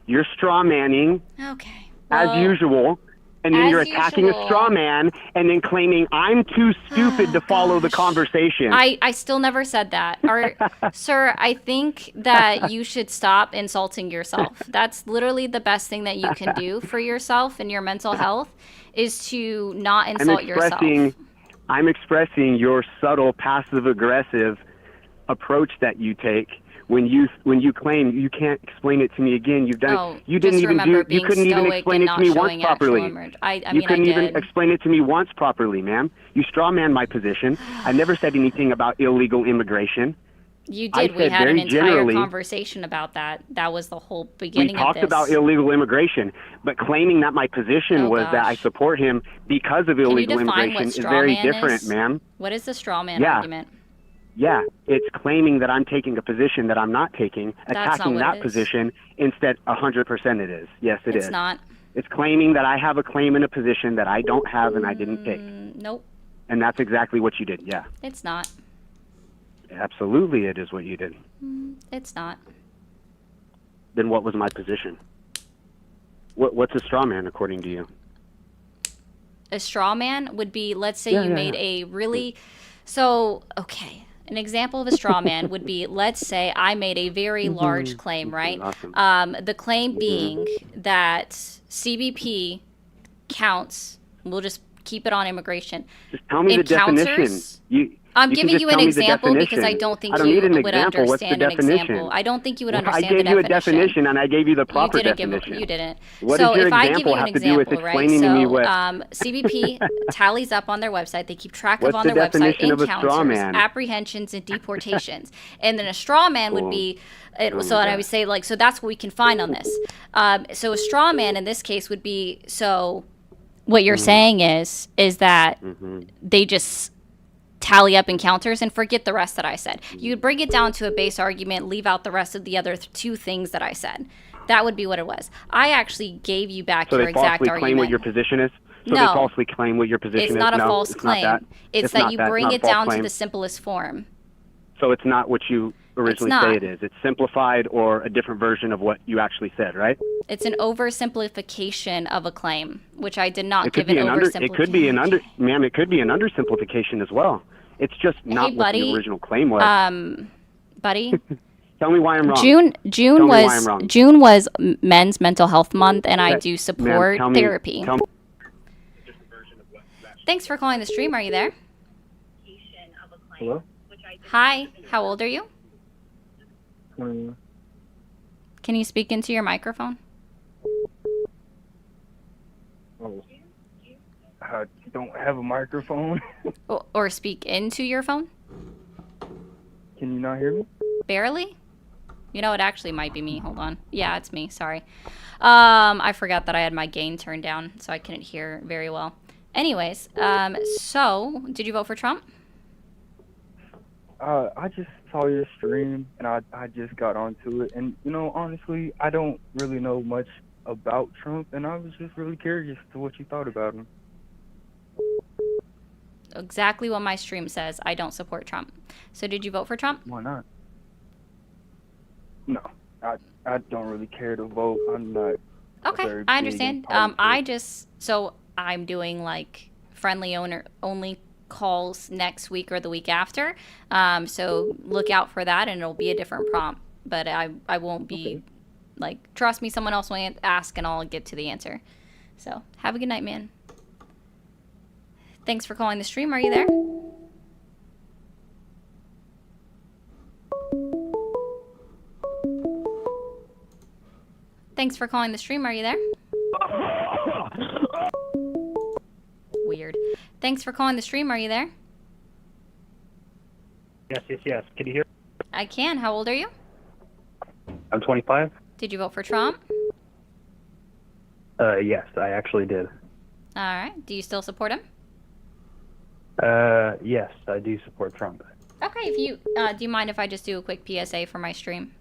You're straw manning Okay. as Well, usual. And then as you're attacking usual. a straw man and then claiming I'm too stupid to follow the gosh. conversation. I still never said that. Sir, I think that you should stop insulting yourself. That's literally the best thing that you can do for yourself and your mental health is to not insult yourself. I'm expressing your subtle passive-aggressive approach that you take when you claim you can't explain it to me again. You've done it. You didn't just even remember you being couldn't even stoic explain and it to not me once showing actual properly. I You mean, couldn't I even did. explain it to me once properly, ma'am. You strawman my position. I never said anything about illegal immigration. You I did. We said had an very entire generally- conversation about that. That was the whole We beginning of talked this. about illegal immigration, but claiming that my position Oh, was that I gosh. support him because of Can you illegal define immigration what is straw very man different, is? ma'am. What is the straw man Yeah. argument? Yeah, it's claiming that I'm taking a position that I'm not taking, That's not attacking what that it is. position instead. 100% it is. Yes, it is. It's not. It's claiming that I have a claim in a position that I don't have and I didn't take. Nope. And that's exactly what you did. Yeah, It's not. absolutely it is what you did. It's not. Then what was my position? What's a straw man according to you? A straw man would be, let's say Yeah, you yeah, made yeah. a really, so, okay. An example of a straw man would be, let's say I made a very large claim, right? Awesome. The claim being that CBP counts, we'll just keep it on immigration. Just tell me the definition. Encounters. You I'm can giving just you an tell me the example because I definition. don't think I don't you need an would example. What's the understand an definition? example. I don't think you would I understand gave the you a definition. definition and I gave you the proper You didn't definition. give. You didn't. What so does your if I give example you an have to do with example, right? explaining to me So what? CBP tallies up on their website. They keep track What's of on the their website definition of a straw encounters, man? apprehensions, and deportations. And then a straw man would Cool. be. Oh So my I God. would say like so that's what we can find on this. So a straw man in this case would be so. What you're saying is that they just tally up encounters and forget the rest that I said. You would bring it down to a base argument, leave out the rest of the other two things that I said. That would be what it was. I actually gave you back So your they exact falsely argument. claim what your position is? So they No, falsely claim what your position it's is? not a No, false it's not that. claim. It's that not you that. It's bring not a it false down to claim. the simplest form. So it's not what you It's originally say not. it is. It's simplified or a different version of what you actually said, right? It's an oversimplification of a claim, which I did not It could give an be an oversimplification. It could be an ma'am. It could be an undersimplification as well. It's just not Hey, what the buddy. original claim was. Buddy. Tell me why I'm wrong. June Tell me why I'm was wrong. June was Men's Mental Health Month, and I do support Ma'am, therapy. Tell me. Thanks for calling the stream. Are you there? Hello? Hi. How old are you? 20. Can you speak into your microphone? Oh. I don't have a microphone. Or speak into your phone? Can you not hear me? Barely? You know, it actually might be me. Hold on. Yeah, it's me. Sorry. I forgot that I had my gain turned down, so I couldn't hear very well. Anyways, so did you vote for Trump? I just saw your stream and I just got onto it. And, you know, honestly, I don't really know much about Trump, and I was just really curious to what you thought about him. Exactly what my stream says. I don't support Trump. So did you vote for Trump? Why not? No, I don't really care to vote. I'm not. Okay, I understand. So I'm doing like friendly only calls next week or the week after. So look out for that, and it'll be a different prompt. But I won't be like, trust me, someone else will ask, and I'll get to the answer. So have a good night, man. Thanks for calling the stream. Are you there? Thanks for calling the stream. Are you there? Weird. Thanks for calling the stream. Are you there? Yes. Can you hear? I can. How old are you? I'm 25. Did you vote for Trump? Yes, I actually did. All right. Do you still support him? Yes, I do support Trump. Okay. If you do you mind if I just do a quick PSA for my stream?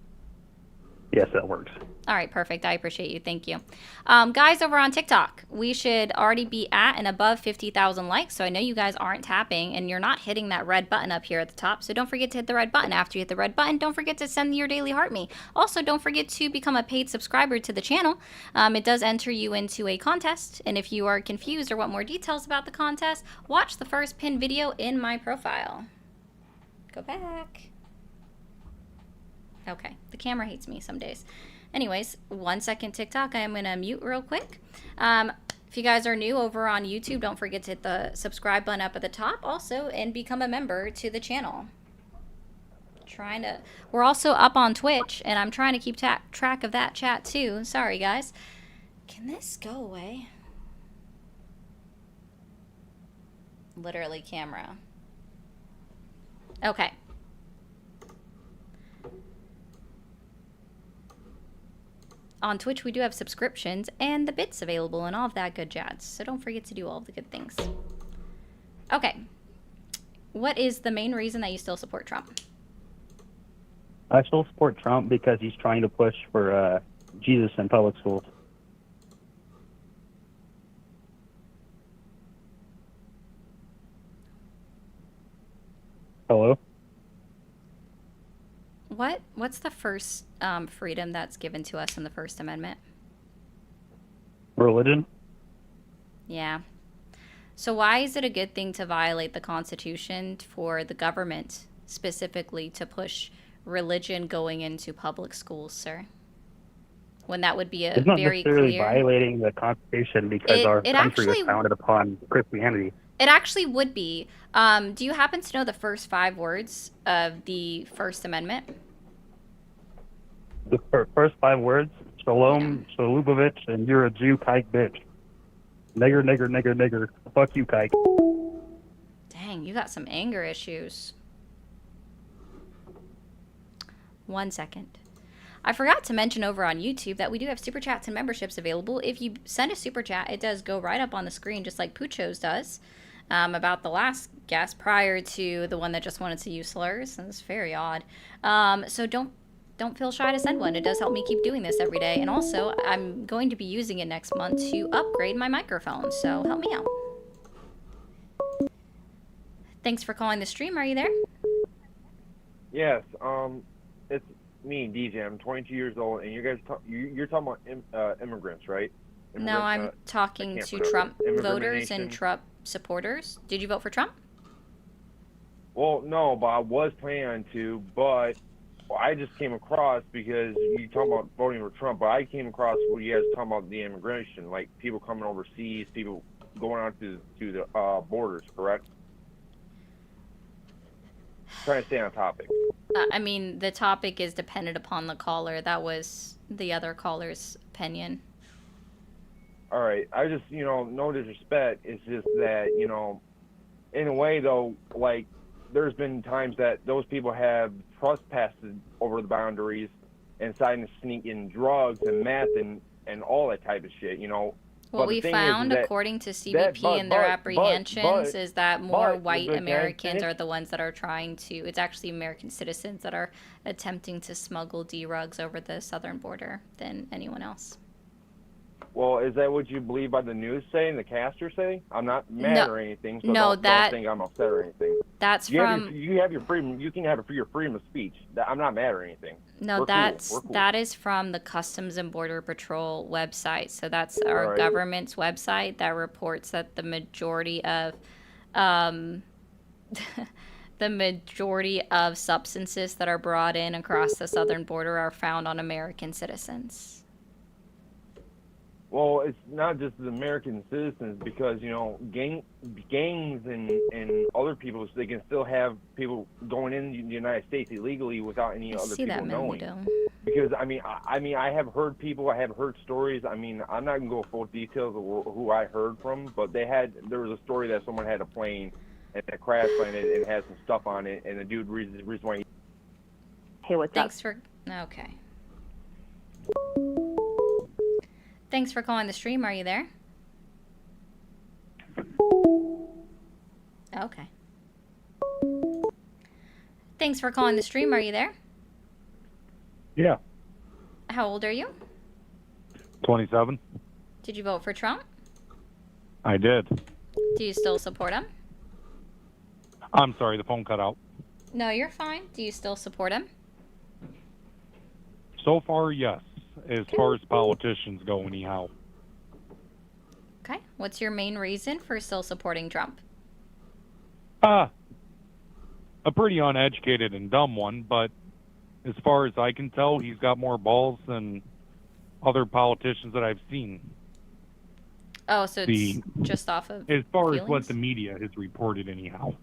Yes, that works. All right, perfect. I appreciate you. Thank you. Guys over on TikTok, we should already be at and above 50,000 likes. So I know you guys aren't tapping and you're not hitting that red button up here at the top. So don't forget to hit the red button. After you hit the red button, don't forget to send your daily heart me. Also, don't forget to become a paid subscriber to the channel. It does enter you into a contest. And if you are confused or want more details about the contest, watch the first pinned video in my profile. Go back. Okay, the camera hates me some days. Anyways, 1 second TikTok. I am going to mute real quick. If you guys are new over on YouTube, don't forget to hit the subscribe button up at the top also and become a member to the channel. We're also up on Twitch, and I'm trying to keep track of that chat too. Sorry, guys. Can this go away? Literally camera. Okay. On Twitch, we do have subscriptions and the bits available and all of that good jazz. So don't forget to do all of the good things. Okay. What is the main reason that you still support Trump? I still support Trump because he's trying to push for Jesus in public schools. Hello? What's the first freedom that's given to us in the First Amendment? Religion? Yeah. So why is it a good thing to violate the Constitution for the government specifically to push religion going into public schools, sir? When that would be a It's not very necessarily clear... violating the Constitution because our country is founded upon Christianity. It actually would be. Do you happen to know the first 5 words of the First Amendment? The first 5 words, Shalom, Shalubavitch, and you're a Jew, kike bitch. Nigger, nigger, nigger, nigger. Fuck you, kike. Dang, you got some anger issues. 1 second. I forgot to mention over on YouTube that we do have super chats and memberships available. If you send a super chat, it does go right up on the screen just like Pucho's does. About the last guest prior to the one that just wanted to use slurs. And it's very odd. So don't don't feel shy to send one. It does help me keep doing this every day. And also, I'm going to be using it next month to upgrade my microphone. So help me out. Thanks for calling the stream. Are you there? Yes. It's me, DJ. I'm 22 years old, and you guys you're talking about immigrants, right? No, I'm talking to Trump voters and Trump supporters. Did you vote for Trump? Well, no, but I was planning to, but I just came across, because you talking about voting for Trump, but I came across what you guys talking about the immigration, like people coming overseas, people going on to the borders, correct? Trying to stay on topic. I mean, the topic is dependent upon the caller. That was the other caller's opinion. All right. I just, no disrespect. It's just that, in a way, though, like, there's been times that those people have trespassed over the boundaries and decided to sneak in drugs and meth and all that type of shit, What we found, according to CBP and their apprehensions, is that more white Americans are the ones that are trying to, it's actually American citizens that are attempting to smuggle drugs over the southern border than anyone else. Well, is that what you believe by the news saying, the caster say? I'm not mad or anything, so don't think I'm upset or anything. That's you have your freedom. You can have your freedom of speech. I'm not mad or anything. No, that is from the Customs and Border Patrol website. So that's our government's website that reports that the majority of substances that are brought in across the southern border are found on American citizens. Well, it's not just the American citizens, because gangs and other people, they can still have people going in the United States illegally without any other people knowing. Because I have heard people, I have heard stories. I mean, I'm not gonna go full details of who I heard from, but there was a story that someone had a plane and it crash landed and it had some stuff on it, and the dude the reason why. Hey, what's up? Okay. Thanks for calling the stream. Are you there? Okay. Thanks for calling the stream. Are you there? Yeah. How old are you? 27. Did you vote for Trump? I did. Do you still support him? I'm sorry, the phone cut out. No, you're fine. Do you still support him? So far, yes. As far as politicians go, anyhow. Okay. What's your main reason for still supporting Trump? A pretty uneducated and dumb one, but as far as I can tell, he's got more balls than other politicians that I've seen. Oh, so it's just off of as far feelings? As what the media has reported, anyhow.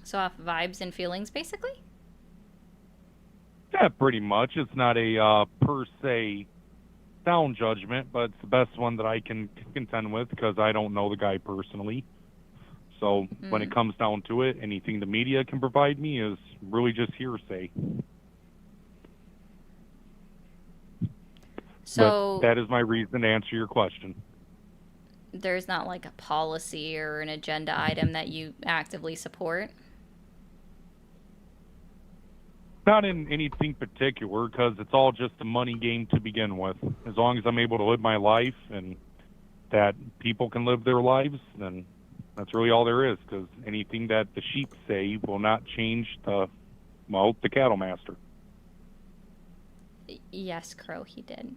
So off vibes and feelings, basically? Yeah, pretty much. It's not a per se sound judgment, but it's the best one that I can contend with because I don't know the guy personally. So when it comes down to it, anything the media can provide me is really just hearsay. So but that is my reason to answer your question. There's not like a policy or an agenda item that you actively support? Not in anything particular, because it's all just a money game to begin with. As long as I'm able to live my life and that people can live their lives, then that's really all there is, because anything that the sheep say will not change the cattle master. Yes, Crow, he did.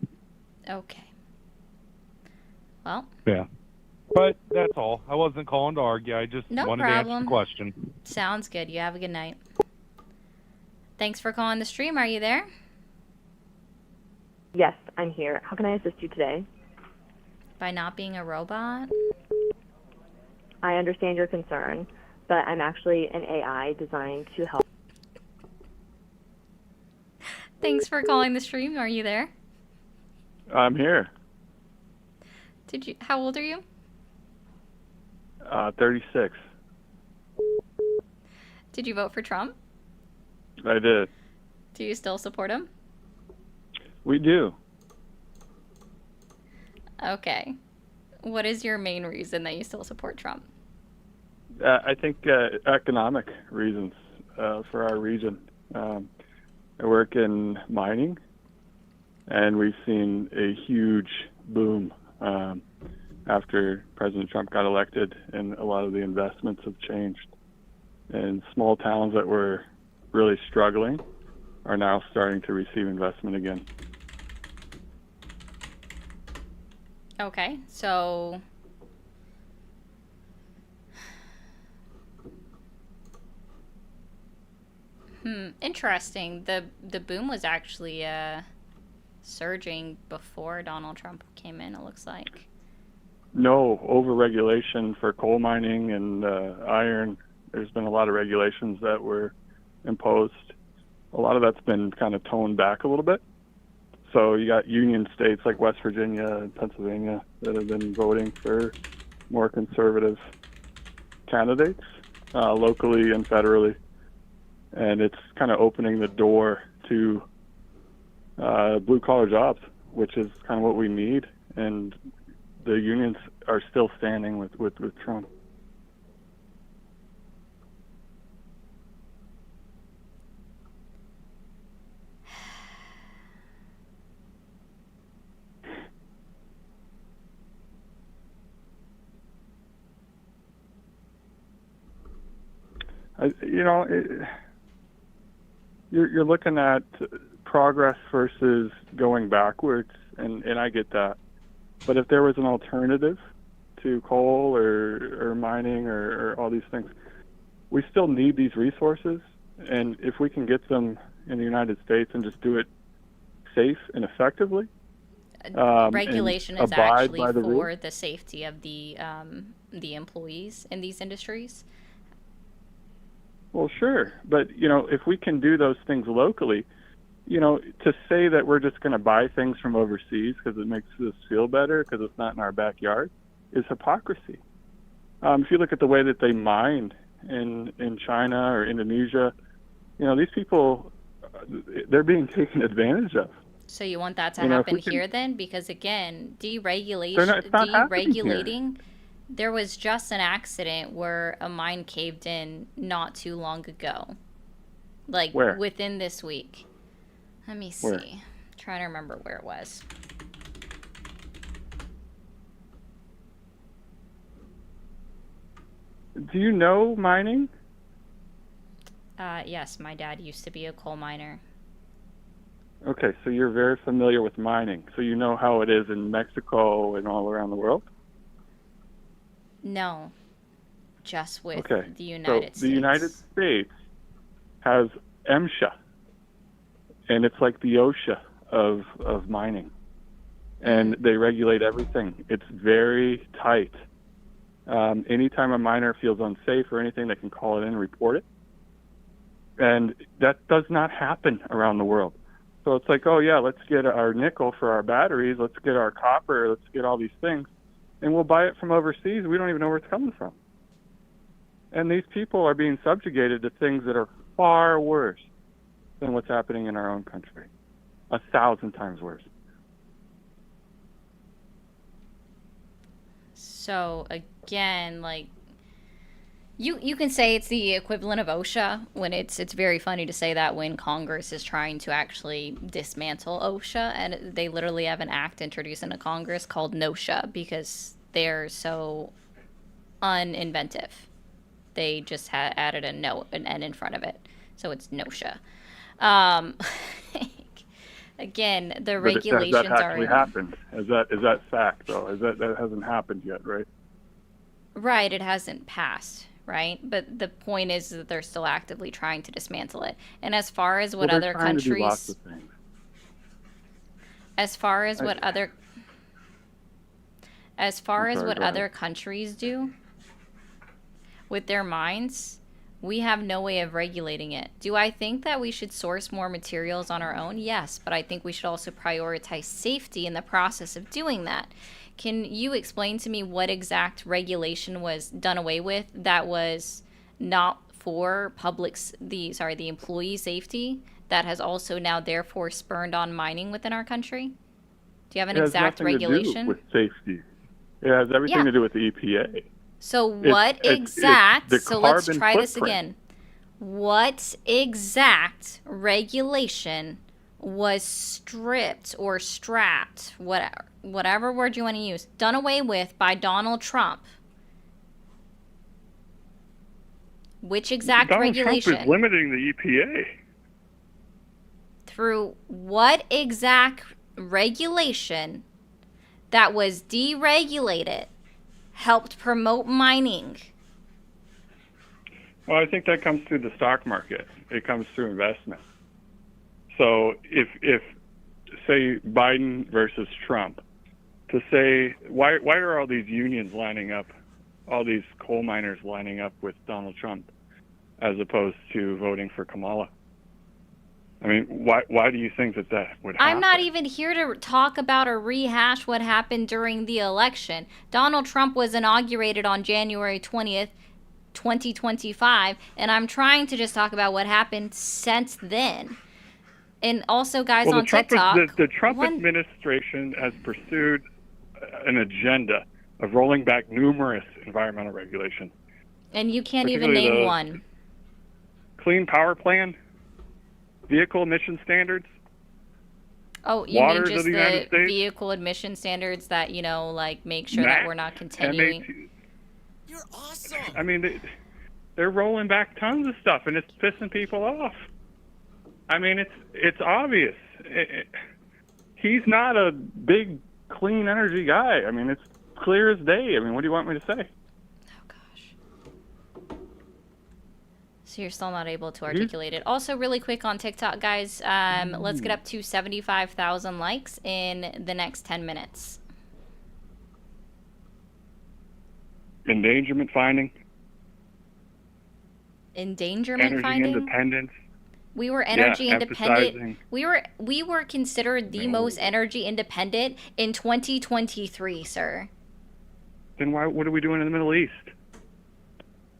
Okay. Well. Yeah. But that's all. I wasn't calling to argue. I just wanted to answer the question. Sounds good. You have a good night. Thanks for calling the stream. Are you there? Yes, I'm here. How can I assist you today? By not being a robot? I understand your concern, but I'm actually an AI designed to help. Thanks for calling the stream. Are you there? I'm here. How old are you? 36. Did you vote for Trump? I did. Do you still support him? We do. Okay. What is your main reason that you still support Trump? I think economic reasons for our region. I work in mining, and we've seen a huge boom after President Trump got elected, and a lot of the investments have changed. And small towns that were really struggling are now starting to receive investment again. Okay, so interesting. The boom was actually surging before Donald Trump came in, it looks like. No, overregulation for coal mining and iron. There's been a lot of regulations that were imposed. A lot of that's been kind of toned back a little bit. So you got union states like West Virginia and Pennsylvania that have been voting for more conservative candidates, locally and federally. And it's kind of opening the door to blue-collar jobs, which is kind of what we need. And the unions are still standing with Trump. You're looking at progress versus going backwards, and I get that. But if there was an alternative to coal or mining or all these things, we still need these resources. And if we can get them in the United States and just do it safe and effectively, regulation is actually for the safety of the employees in these industries. Well, sure. But, if we can do those things locally, to say that we're just going to buy things from overseas because it makes us feel better because it's not in our backyard is hypocrisy. If you look at the way that they mine in China or Indonesia, these people, they're being taken advantage of. So you want that to happen here then? Because again, deregulating, there was just an accident where a mine caved in not too long ago. Like where? Within this week. Let me see. Where? Trying to remember where it was. Do you know mining? Yes, my dad used to be a coal miner. Okay, so you're very familiar with mining. So you know how it is in Mexico and all around the world? No, just with the United States. The United States has MSHA, and it's like the OSHA of mining, and they regulate everything. It's very tight. Anytime a miner feels unsafe or anything, they can call it in and report it, and that does not happen around the world. So it's like, oh yeah, let's get our nickel for our batteries, let's get our copper, let's get all these things. And we'll buy it from overseas. We don't even know where it's coming from. And these people are being subjugated to things that are far worse than what's happening in our own country. 1,000 times worse. So again, like you can say it's the equivalent of OSHA when it's very funny to say that when Congress is trying to actually dismantle OSHA, and they literally have an act introduced into Congress called NOSHA because they're so uninventive. They just added an N in front of it, so it's NOSHA. Again, the regulations are. Has that actually happened? Is that fact though? That hasn't happened yet, right? Right, it hasn't passed. Right, but the point is that they're still actively trying to dismantle it. And as far as what other countries, other countries do with their mines, we have no way of regulating it. Do I think that we should source more materials on our own? Yes, but I think we should also prioritize safety in the process of doing that. Can you explain to me what exact regulation was done away with that was not for the employee safety that has also now therefore spurned on mining within our country? Do you have an exact regulation? It has nothing to do with safety. It has everything to do with the EPA. So let's try this again. What exact regulation was stripped or strapped, whatever word you want to use, done away with by Donald Trump? Which exact regulation? Donald Trump is limiting the EPA. Through what exact regulation that was deregulated helped promote mining? Well, I think that comes through the stock market. It comes through investment. So if say Biden versus Trump, to say why are all these unions lining up, all these coal miners lining up with Donald Trump as opposed to voting for Kamala? I mean, why do you think that would happen? I'm not even here to talk about or rehash what happened during the election. Donald Trump was inaugurated on January 20th, 2025, and I'm trying to just talk about what happened since then. And also, guys, on TikTok... The Trump administration has pursued an agenda of rolling back numerous environmental regulations. And you can't even name one. Clean Power Plan, vehicle emission standards. Oh, you mean just the vehicle emission standards that, you know, like make sure that we're not continuing... You're awesome. I mean, they're rolling back tons of stuff, and it's pissing people off. I mean, it's obvious. He's not a big clean energy guy. I mean, it's clear as day. I mean, what do you want me to say? Oh, gosh. So you're still not able to articulate it. Also, really quick on TikTok, guys, let's get up to 75,000 likes in the next 10 minutes. Endangerment finding. Endangerment finding? Energy independence. We were energy independent. We were considered the most energy independent in 2023, sir. Then what are we doing in the Middle East?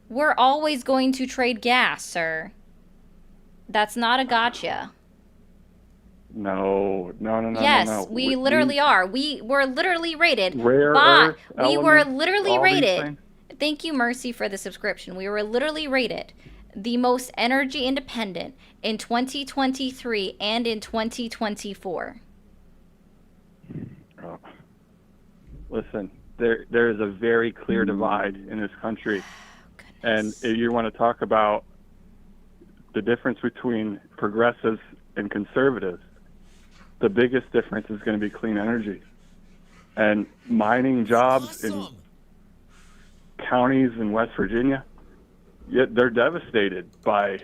We're always going to trade gas, sir. That's not a gotcha. No. Yes, we literally are. We were literally rated. Rare earth we were elements, literally rated. Thank you, Mercy, for the subscription. We were literally rated the most energy independent in 2023 and in 2024. Oh. Listen, there is a very clear divide in this country. And if you want to talk about the difference between progressives and conservatives, the biggest difference is going to be clean energy. And mining jobs in counties in West Virginia, yet they're devastated by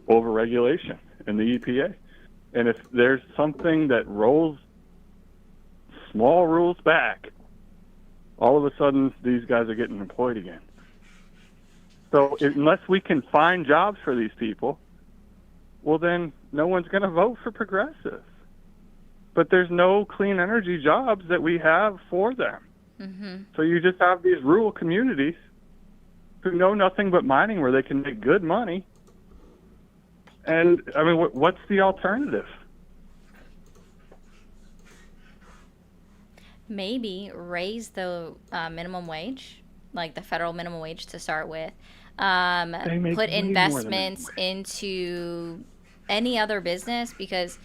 overregulation in the EPA. And if there's something that rolls small rules back, all of a sudden these guys are getting employed again. So unless we can find jobs for these people, well, then no one's going to vote for progressives. But there's no clean energy jobs that we have for them. Mm-hmm. So you just have these rural communities who know nothing but mining where they can make good money. And, I mean, what's the alternative? Maybe raise the minimum wage, like the federal minimum wage to start with. Put investments into any other business, because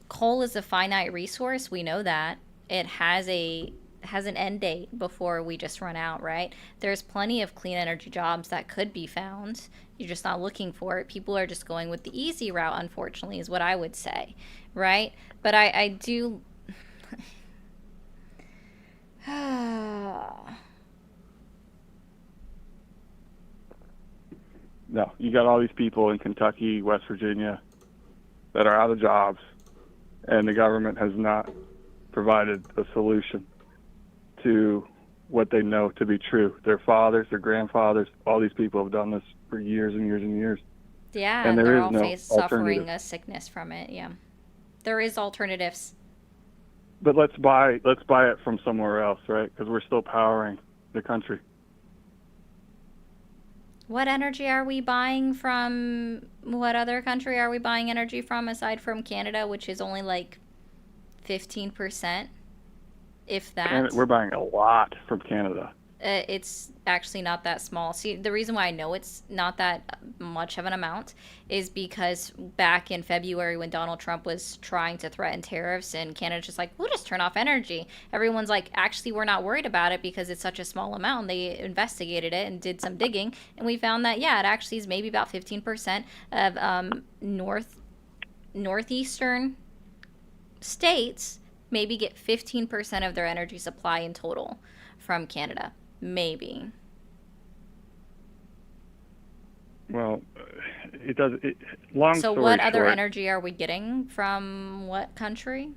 coal is a finite resource. We know that. It has an end date before we just run out, right? There's plenty of clean energy jobs that could be found. You're just not looking for it. People are just going with the easy route, unfortunately, is what I would say, right? But I do... No, you got all these people in Kentucky, West Virginia that are out of jobs, and the government has not provided a solution to what they know to be true. Their fathers, their grandfathers, all these people have done this for years and years and years. Yeah, and they're all suffering a sickness from it. Yeah, there is alternatives. But let's buy it from somewhere else, right? Because we're still powering the country. What energy are we buying from? What other country are we buying energy from aside from Canada, which is only like 15%, if that? We're buying a lot from Canada. It's actually not that small. See, the reason why I know it's not that much of an amount is because back in February when Donald Trump was trying to threaten tariffs and Canada's just like, we'll just turn off energy. Everyone's like, actually, we're not worried about it because it's such a small amount. And they investigated it and did some digging. And we found that, yeah, it actually is maybe about 15% of northeastern states maybe get 15% of their energy supply in total from Canada. Maybe. Well, it does. Long So story what other short, energy are we getting from what country?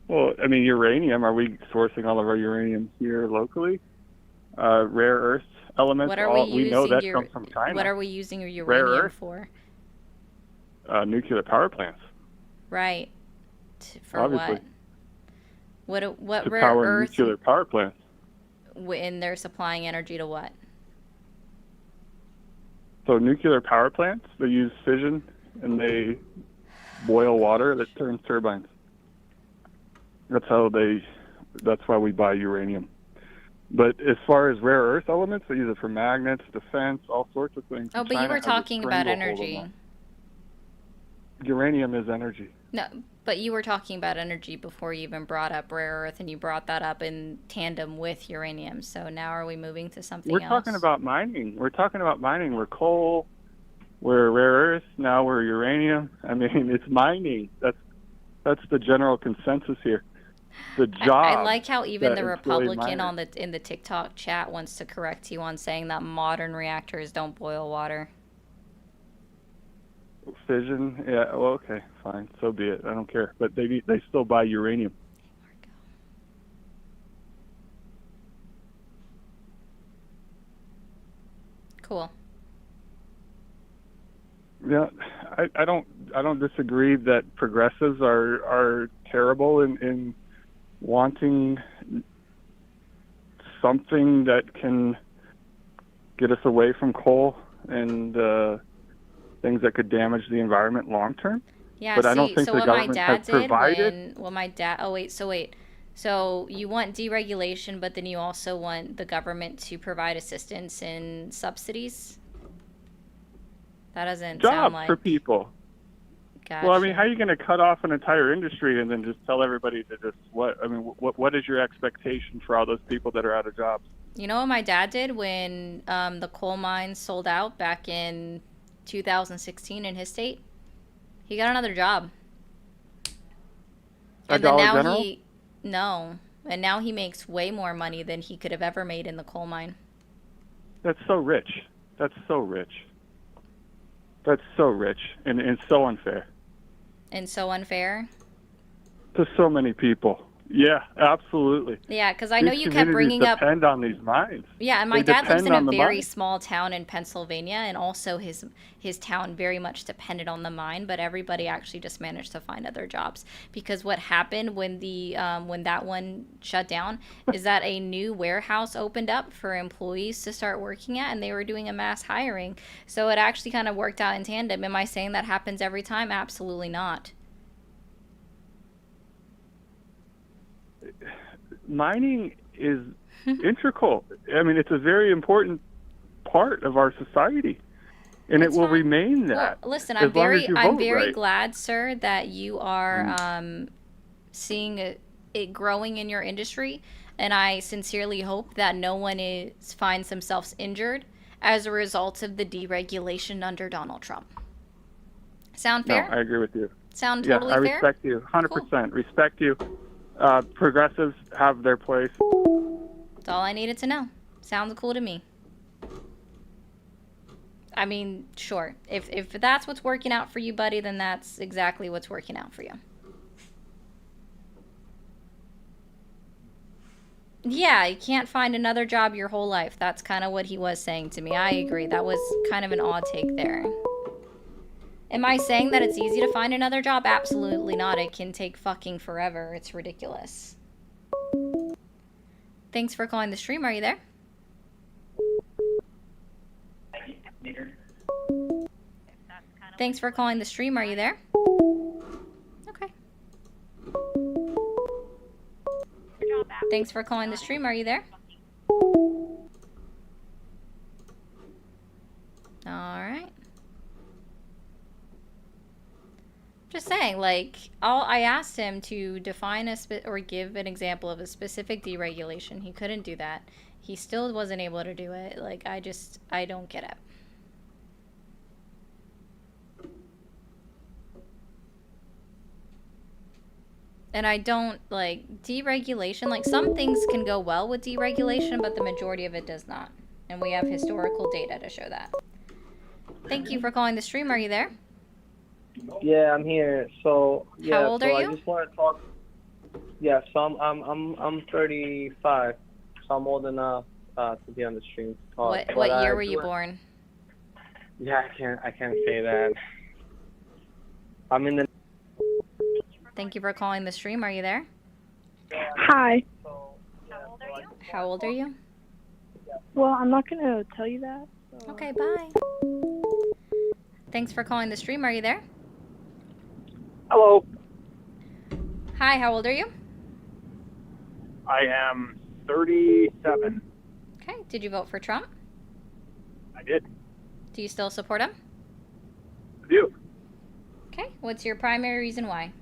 well, I mean, uranium. Are we sourcing all of our uranium here locally? Rare earth elements. What are we we know using that comes from China. What are we using your Rare uranium earth? for? Nuclear power plants. Right. For Obviously. what To rare power earth nuclear power plants. and they're supplying energy to what? So nuclear power plants, they use fission and they boil water that turns turbines. That's why we buy uranium. But as far as rare earth elements, they use it for magnets, defense, all sorts of things. Oh, but you were talking about energy. Uranium is energy. No, but you were talking about energy before you even brought up rare earth, and you brought that up in tandem with uranium. So now are we moving to something else? We're talking about mining. We're coal, we're rare earth, now we're uranium. I mean, it's mining. That's the general consensus here. The job. I like how even the Republican in the TikTok chat wants to correct you on saying that modern reactors don't boil water. Fission, yeah. Well, okay, fine. So be it. I don't care. But they still buy uranium. Cool. Yeah, I don't disagree that progressives are terrible in wanting something that can get us away from coal and things that could damage the environment long term. Yeah, but I don't think so the what my government dad has did provided. So you want deregulation, but then you also want the government to provide assistance and subsidies? That doesn't sound Jobs like for people. Gotcha. Well, I mean, how are you going to cut off an entire industry and then just tell everybody to just what? I mean, what is your expectation for all those people that are out of jobs? You know what my dad did when the coal mines sold out back in 2016 in his state? He got another job. And then now and now he makes way more money than he could have ever made in the coal mine. That's so rich. That's so rich. That's so rich and so unfair. And so unfair? To so many people. Yeah, absolutely. Yeah, because I know you kept bringing up. Depend on these mines. Yeah, and my dad lives in a very small town in Pennsylvania, and also his town very much depended on the mine. But everybody actually just managed to find other jobs because what happened when when that one shut down is that a new warehouse opened up for employees to start working at, and they were doing a mass hiring. So it actually kind of worked out in tandem. Am I saying that happens every time? Absolutely not. Mining is integral. I mean, it's a very important part of our society, and it will remain that. Well, listen, I'm very glad, sir, that you are seeing it growing in your industry, and I sincerely hope that no one finds themselves injured as a result of the deregulation under Donald Trump. Sound fair? No, I agree with you. Sound totally fair? I respect you, 100%. Cool. Respect you. Progressives have their place. That's all I needed to know. Sounds cool to me. I mean, sure. If that's what's working out for you, buddy, then that's exactly what's working out for you. Yeah, you can't find another job your whole life. That's kind of what he was saying to me. I agree. That was kind of an odd take there. Am I saying that it's easy to find another job? Absolutely not. It can take fucking forever. It's ridiculous. Thanks for calling the stream. Are you there? Thanks for calling the stream. Are you there? Okay. Thanks for calling the stream. Are you there? Just saying, like, I asked him to define or give an example of a specific deregulation. He couldn't do that. He still wasn't able to do it. Like, I don't get it. And I don't, like, deregulation, like, some things can go well with deregulation, but the majority of it does not. And we have historical data to show that. Thank you for calling the stream. Are you there? Yeah, I'm here. So yeah, how old are you? I just want to talk. Yeah, so I'm 35, so I'm old enough to be on the stream. What year were you born? Yeah, I can't say that. I'm in the. Thank you for calling the stream. Are you there? Hi. How old are you? Well, I'm not going to tell you that. So. Okay, bye. Thanks for calling the stream. Are you there? Hello. Hi, how old are you? I am 37. Okay, did you vote for Trump? I did. Do you still support him? I do. Okay, what's your primary reason why?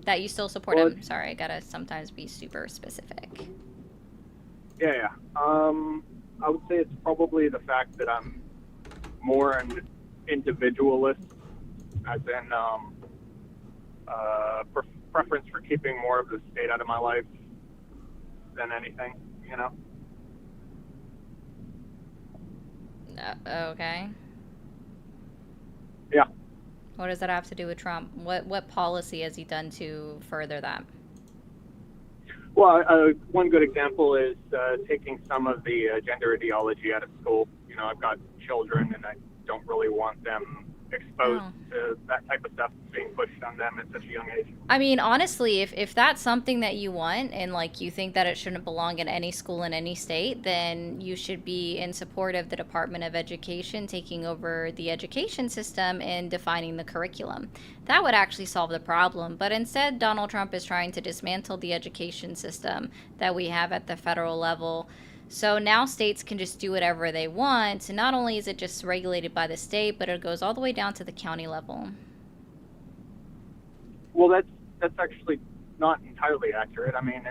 That you still support him. Sorry, I gotta sometimes be super specific. Yeah. I would say it's probably the fact that I'm more an individualist, as in preference for keeping more of the state out of my life than anything, you know? Okay. Yeah. What does that have to do with Trump? What policy has he done to further that? Well, one good example is taking some of the gender ideology out of school. You know, I've got children, and I don't really want them exposed to that type of stuff being pushed on them at such a young age. I mean, honestly, if that's something that you want and, like, you think that it shouldn't belong in any school in any state, then you should be in support of the Department of Education taking over the education system and defining the curriculum. That would actually solve the problem. But instead, Donald Trump is trying to dismantle the education system that we have at the federal level. So now states can just do whatever they want. And not only is it just regulated by the state, but it goes all the way down to the county level. Well, that's actually not entirely accurate. I mean,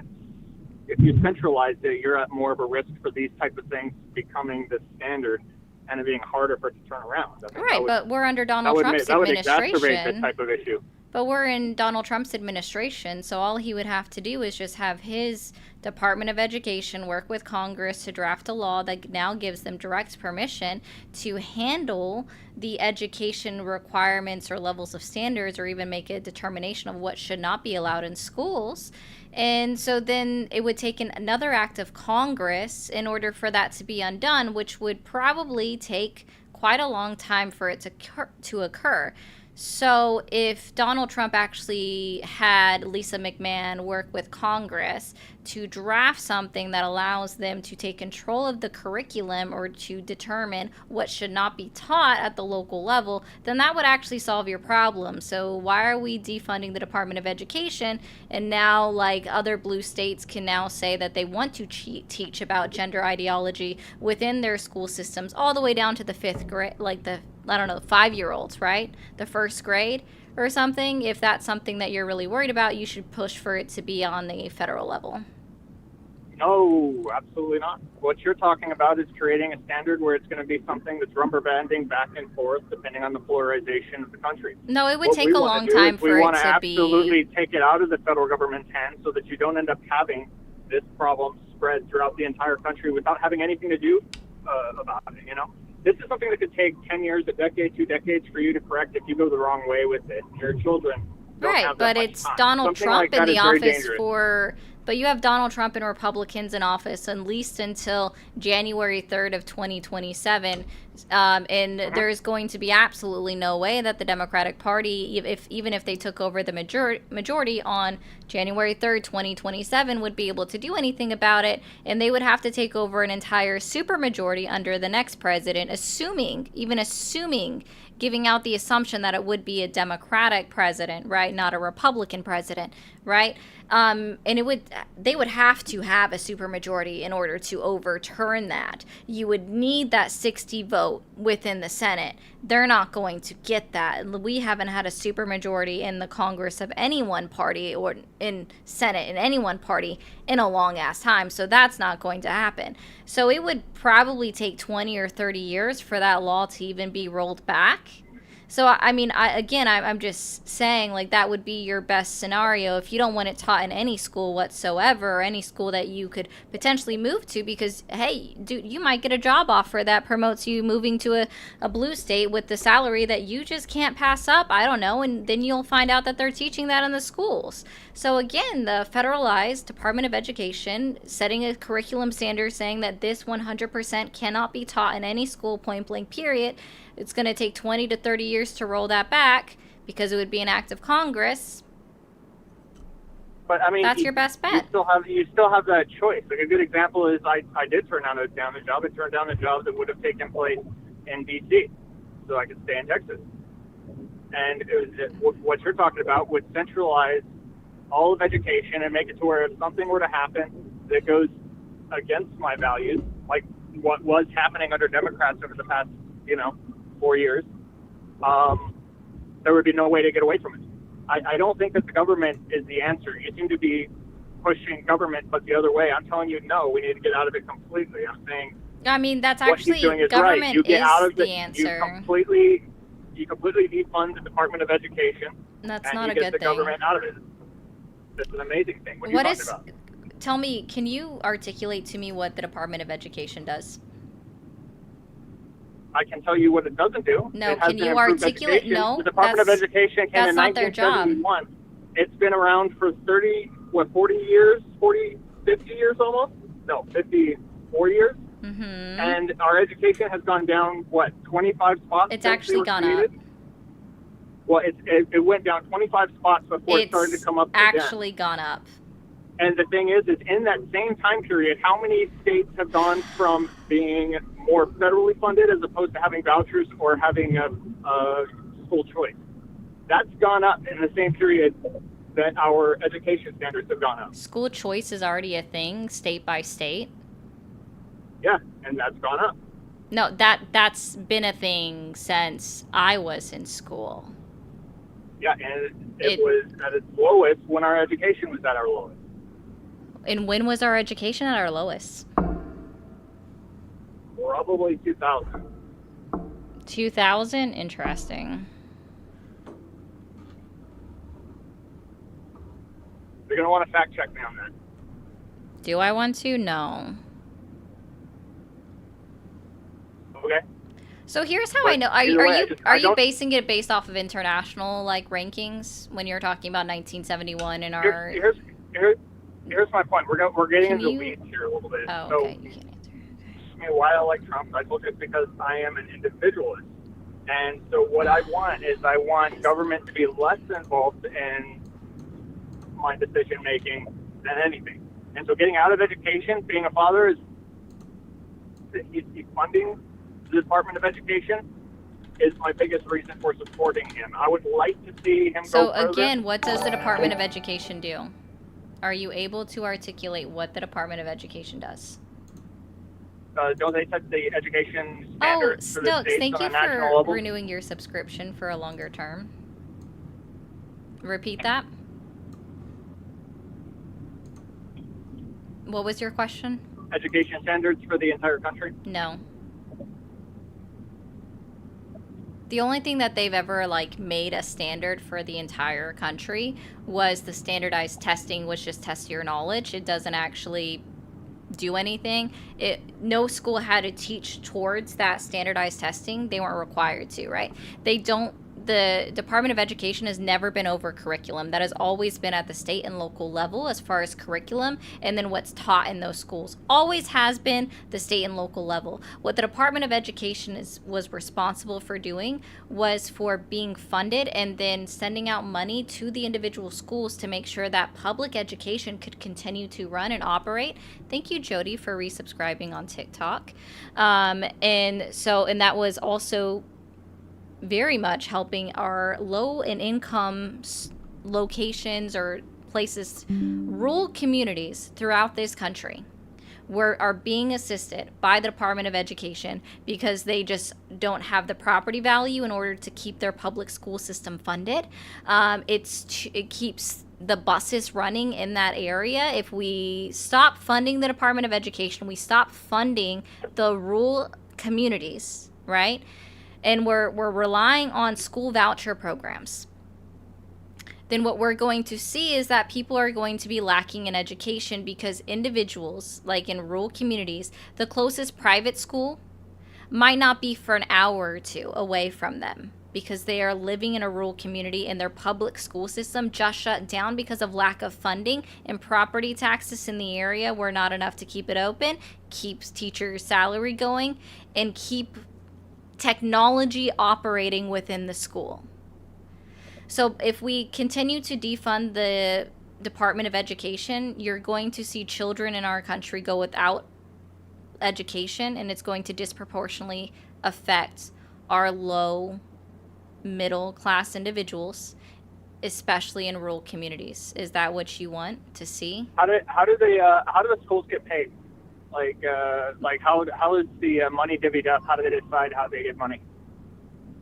if you centralize it, you're at more of a risk for these type of things becoming the standard and it being harder for it to turn around. I mean, right, but we're under Donald Trump's administration. That would exacerbate this type of issue. But we're in Donald Trump's administration, so all he would have to do is just have his Department of Education work with Congress to draft a law that now gives them direct permission to handle the education requirements or levels of standards, or even make a determination of what should not be allowed in schools. And so then it would take another act of Congress in order for that to be undone, which would probably take quite a long time for it to occur. So if Donald Trump actually had Lisa McMahon work with Congress to draft something that allows them to take control of the curriculum or to determine what should not be taught at the local level, then that would actually solve your problem. So why are we defunding the Department of Education? And now, like, other blue states can now say that they want to teach about gender ideology within their school systems, all the way down to the 5th grade, like the 5-year-olds, right? The 1st grade or something. If that's something that you're really worried about, you should push for it to be on the federal level. No, absolutely not. What you're talking about is creating a standard where it's going to be something that's rubber banding back and forth depending on the polarization of the country. No, it would take a long time for it to be... We want to absolutely take it out of the federal government's hands so that you don't end up having this problem spread throughout the entire country without having anything to do about it, you know? This is something that could take 10 years, a decade, 2 decades for you to correct if you go the wrong way with it. Your children don't have that much it's time. Donald Something Trump like in the office dangerous. But you have Donald Trump and Republicans in office at least until January 3rd of 2027. And there's going to be absolutely no way that the Democratic Party, even if they took over the majority on January 3rd, 2027, would be able to do anything about it. And they would have to take over an entire supermajority under the next president, assuming, giving out the assumption that it would be a Democratic president, right? Not a Republican president, right? And they would have to have a supermajority in order to overturn that. You would need that 60 vote vote within the Senate. They're not going to get that. We haven't had a supermajority in the Congress of any one party or in Senate in any one party in a long ass time. So that's not going to happen. So it would probably take 20 or 30 years for that law to even be rolled back. So, I mean, I'm just saying, like, that would be your best scenario if you don't want it taught in any school whatsoever, or any school that you could potentially move to, because, hey, dude, you might get a job offer that promotes you moving to a blue state with the salary that you just can't pass up. I don't know, and then you'll find out that they're teaching that in the schools. So, again, the federalized Department of Education setting a curriculum standard saying that this 100% cannot be taught in any school, point blank, period. It's going to take 20 to 30 years to roll that back because it would be an act of Congress. But I mean, that's your best bet. You still have that choice. Like a good example is I did turn down a job. I turned down a job that would have taken place in D.C. so I could stay in Texas. And it was, what you're talking about would centralize all of education and make it to where if something were to happen that goes against my values, like what was happening under Democrats over the past, 4 years, there would be no way to get away from it. I don't think that the government is the answer. You seem to be pushing government, but the other way. I'm telling you, no, we need to get out of it completely. I'm saying. I mean, that's actually government right. You get is out of the answer. You completely defund the Department of Education. That's not a good thing. You get the government out of it. That's an amazing thing. What are you talking about? Tell me, can you articulate to me what the Department of Education does? I can tell you what it doesn't do. No, can you articulate? No, the Department of Education came in 1971. It's been around for 40 years, 50 years almost? No, 54 years. Mm-hmm. And our education has gone down, 25 spots? It's actually gone up. Well, it went down 25 spots before it started to come up again. It's actually gone up. And the thing is in that same time period, how many states have gone from being more federally funded as opposed to having vouchers or having a school choice? That's gone up in the same period that our education standards have gone up. School choice is already a thing, state by state. Yeah, and that's gone up. No, that's been a thing since I was in school. Yeah, and it was at its lowest when our education was at our lowest. And when was our education at our lowest? Probably 2000. 2000? Interesting. You're going to want to fact check me on that. Do I want to? No. Okay. So here's how I know. Are you basing it based off of international rankings when you're talking about 1971 and our? Here's my point. We're getting into the weeds here a little bit. Oh, so, okay. You can't answer. Okay. Why I like Trump? I told you it's because I am an individualist, and so what I want government to be less involved in my decision making than anything. And so, getting out of education, being a father, is funding the Department of Education is my biggest reason for supporting him. I would like to see him go further. So again, what does the Department of Education do? Are you able to articulate what the Department of Education does? Don't they set the education standards for the states thank on you a national for level? renewing your subscription for a longer term. Repeat that. What was your question? Education standards for the entire country? No. The only thing that they've ever made a standard for the entire country was the standardized testing, which just tests your knowledge. It doesn't actually do anything. No school had to teach towards that standardized testing. They weren't required to, right? The Department of Education has never been over curriculum. That has always been at the state and local level as far as curriculum, and then what's taught in those schools always has been the state and local level. What the Department of Education was responsible for doing was for being funded and then sending out money to the individual schools to make sure that public education could continue to run and operate. Thank you, Jody, for resubscribing on TikTok. And that was also very much helping our low and income locations or places, rural communities throughout this country. are being assisted by the Department of Education because they just don't have the property value in order to keep their public school system funded. It keeps the buses running in that area. If we stop funding the Department of Education, we stop funding the rural communities, right? And we're relying on school voucher programs, then what we're going to see is that people are going to be lacking in education because individuals, like in rural communities, the closest private school might not be for an hour or two away from them because they are living in a rural community and their public school system just shut down because of lack of funding, and property taxes in the area were not enough to keep it open, keeps teachers' salary going, and keep technology operating within the school. So if we continue to defund the Department of Education, you're going to see children in our country go without education, and it's going to disproportionately affect our low middle class individuals, especially in rural communities. Is that what you want to see? How do the schools get paid? Like how is the money divvied up? How do they decide how they get money?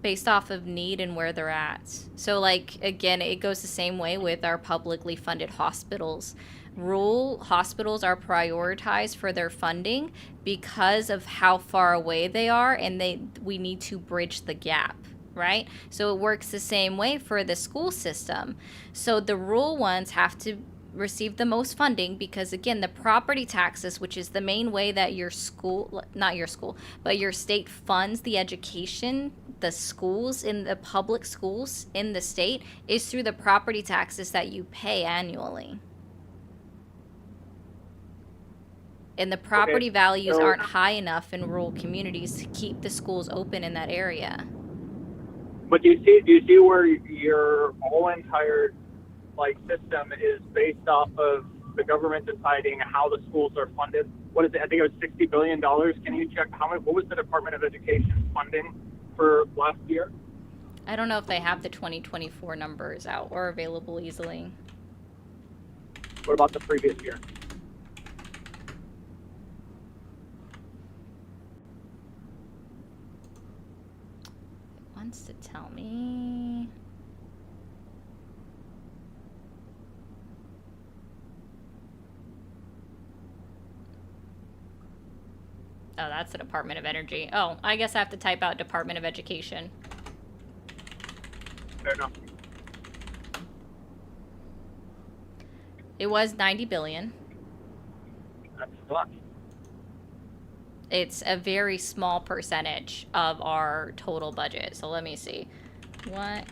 Based off of need and where they're at. So, like, again, it goes the same way with our publicly funded hospitals. Rural hospitals are prioritized for their funding because of how far away they are, and we need to bridge the gap, right? So it works the same way for the school system. So the rural ones have to receive the most funding because, again, the property taxes, which is the main way that your school, not your school, but your state funds the education, the schools in the public schools in the state, is through the property taxes that you pay annually. And the property values aren't high enough in rural communities to keep the schools open in that area. But do you see where your whole entire system is based off of the government deciding how the schools are funded? What is it? I think it was $60 billion. Can you check what was the Department of Education funding for last year? I don't know if they have the 2024 numbers out or available easily. What about the previous year? It wants to tell me. Oh, that's the Department of Energy. Oh, I guess I have to type out Department of Education. Fair enough. It was $90 billion. That's a lot. It's a very small percentage of our total budget. So let me see. What?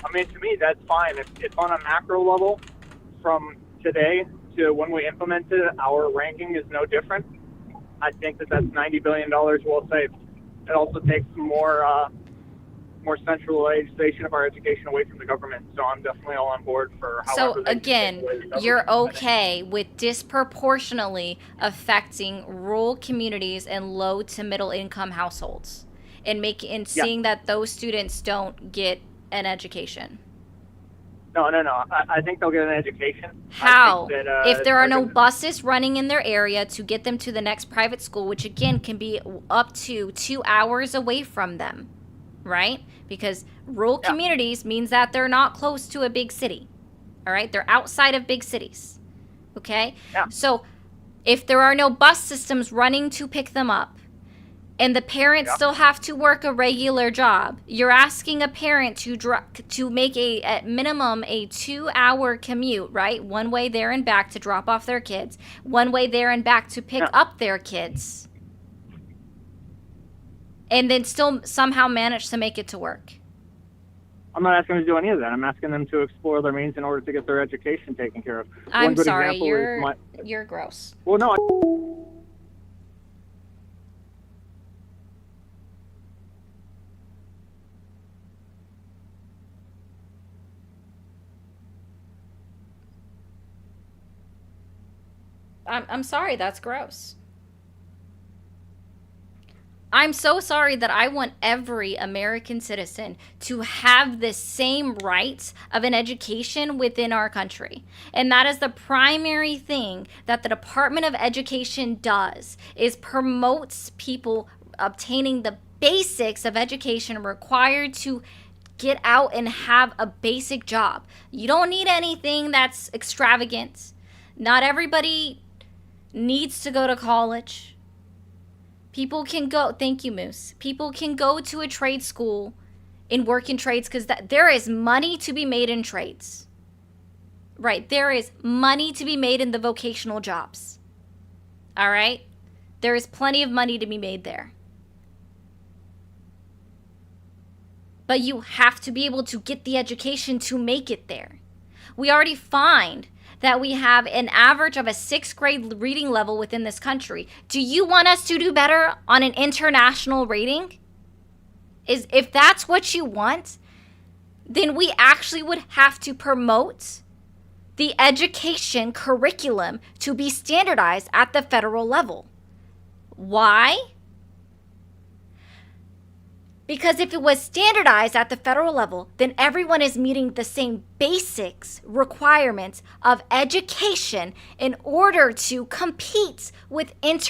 I mean, to me, that's fine. If on a macro level, from today to when we implement it, our ranking is no different, I think that's $90 billion well saved. It also takes more centralization of our education away from the government. So I'm definitely all on board for how. So again, you're okay with disproportionately affecting rural communities and low to middle income households, and seeing that those students don't get an education. No. I think they'll get an education. How? If there are no buses running in their area to get them to the next private school, which again can be up to 2 hours away from them, right? Because rural communities means that they're not close to a big city, all right? They're outside of big cities, okay? Yeah. So if there are no bus systems running to pick them up, and the parents still have to work a regular job, you're asking a parent to make at minimum a 2-hour commute, right? One way there and back to drop off their kids, one way there and back to pick up their kids, and then still somehow manage to make it to work. I'm not asking them to do any of that. I'm asking them to explore their means in order to get their education taken care of. I'm sorry, you're gross. Well, no. I'm sorry, that's gross. I'm so sorry that I want every American citizen to have the same rights of an education within our country. And that is the primary thing that the Department of Education does, is promotes people obtaining the basics of education required to get out and have a basic job. You don't need anything that's extravagant. Not everybody needs to go to college. People can go, thank you, Moose. People can go to a trade school and work in trades because there is money to be made in trades. Right, there is money to be made in the vocational jobs. All right? There is plenty of money to be made there. But you have to be able to get the education to make it there. We already find that we have an average of a 6th grade reading level within this country. Do you want us to do better on an international rating? If that's what you want, then we actually would have to promote the education curriculum to be standardized at the federal level. Why? Because if it was standardized at the federal level, then everyone is meeting the same basics requirements of education in order to compete with with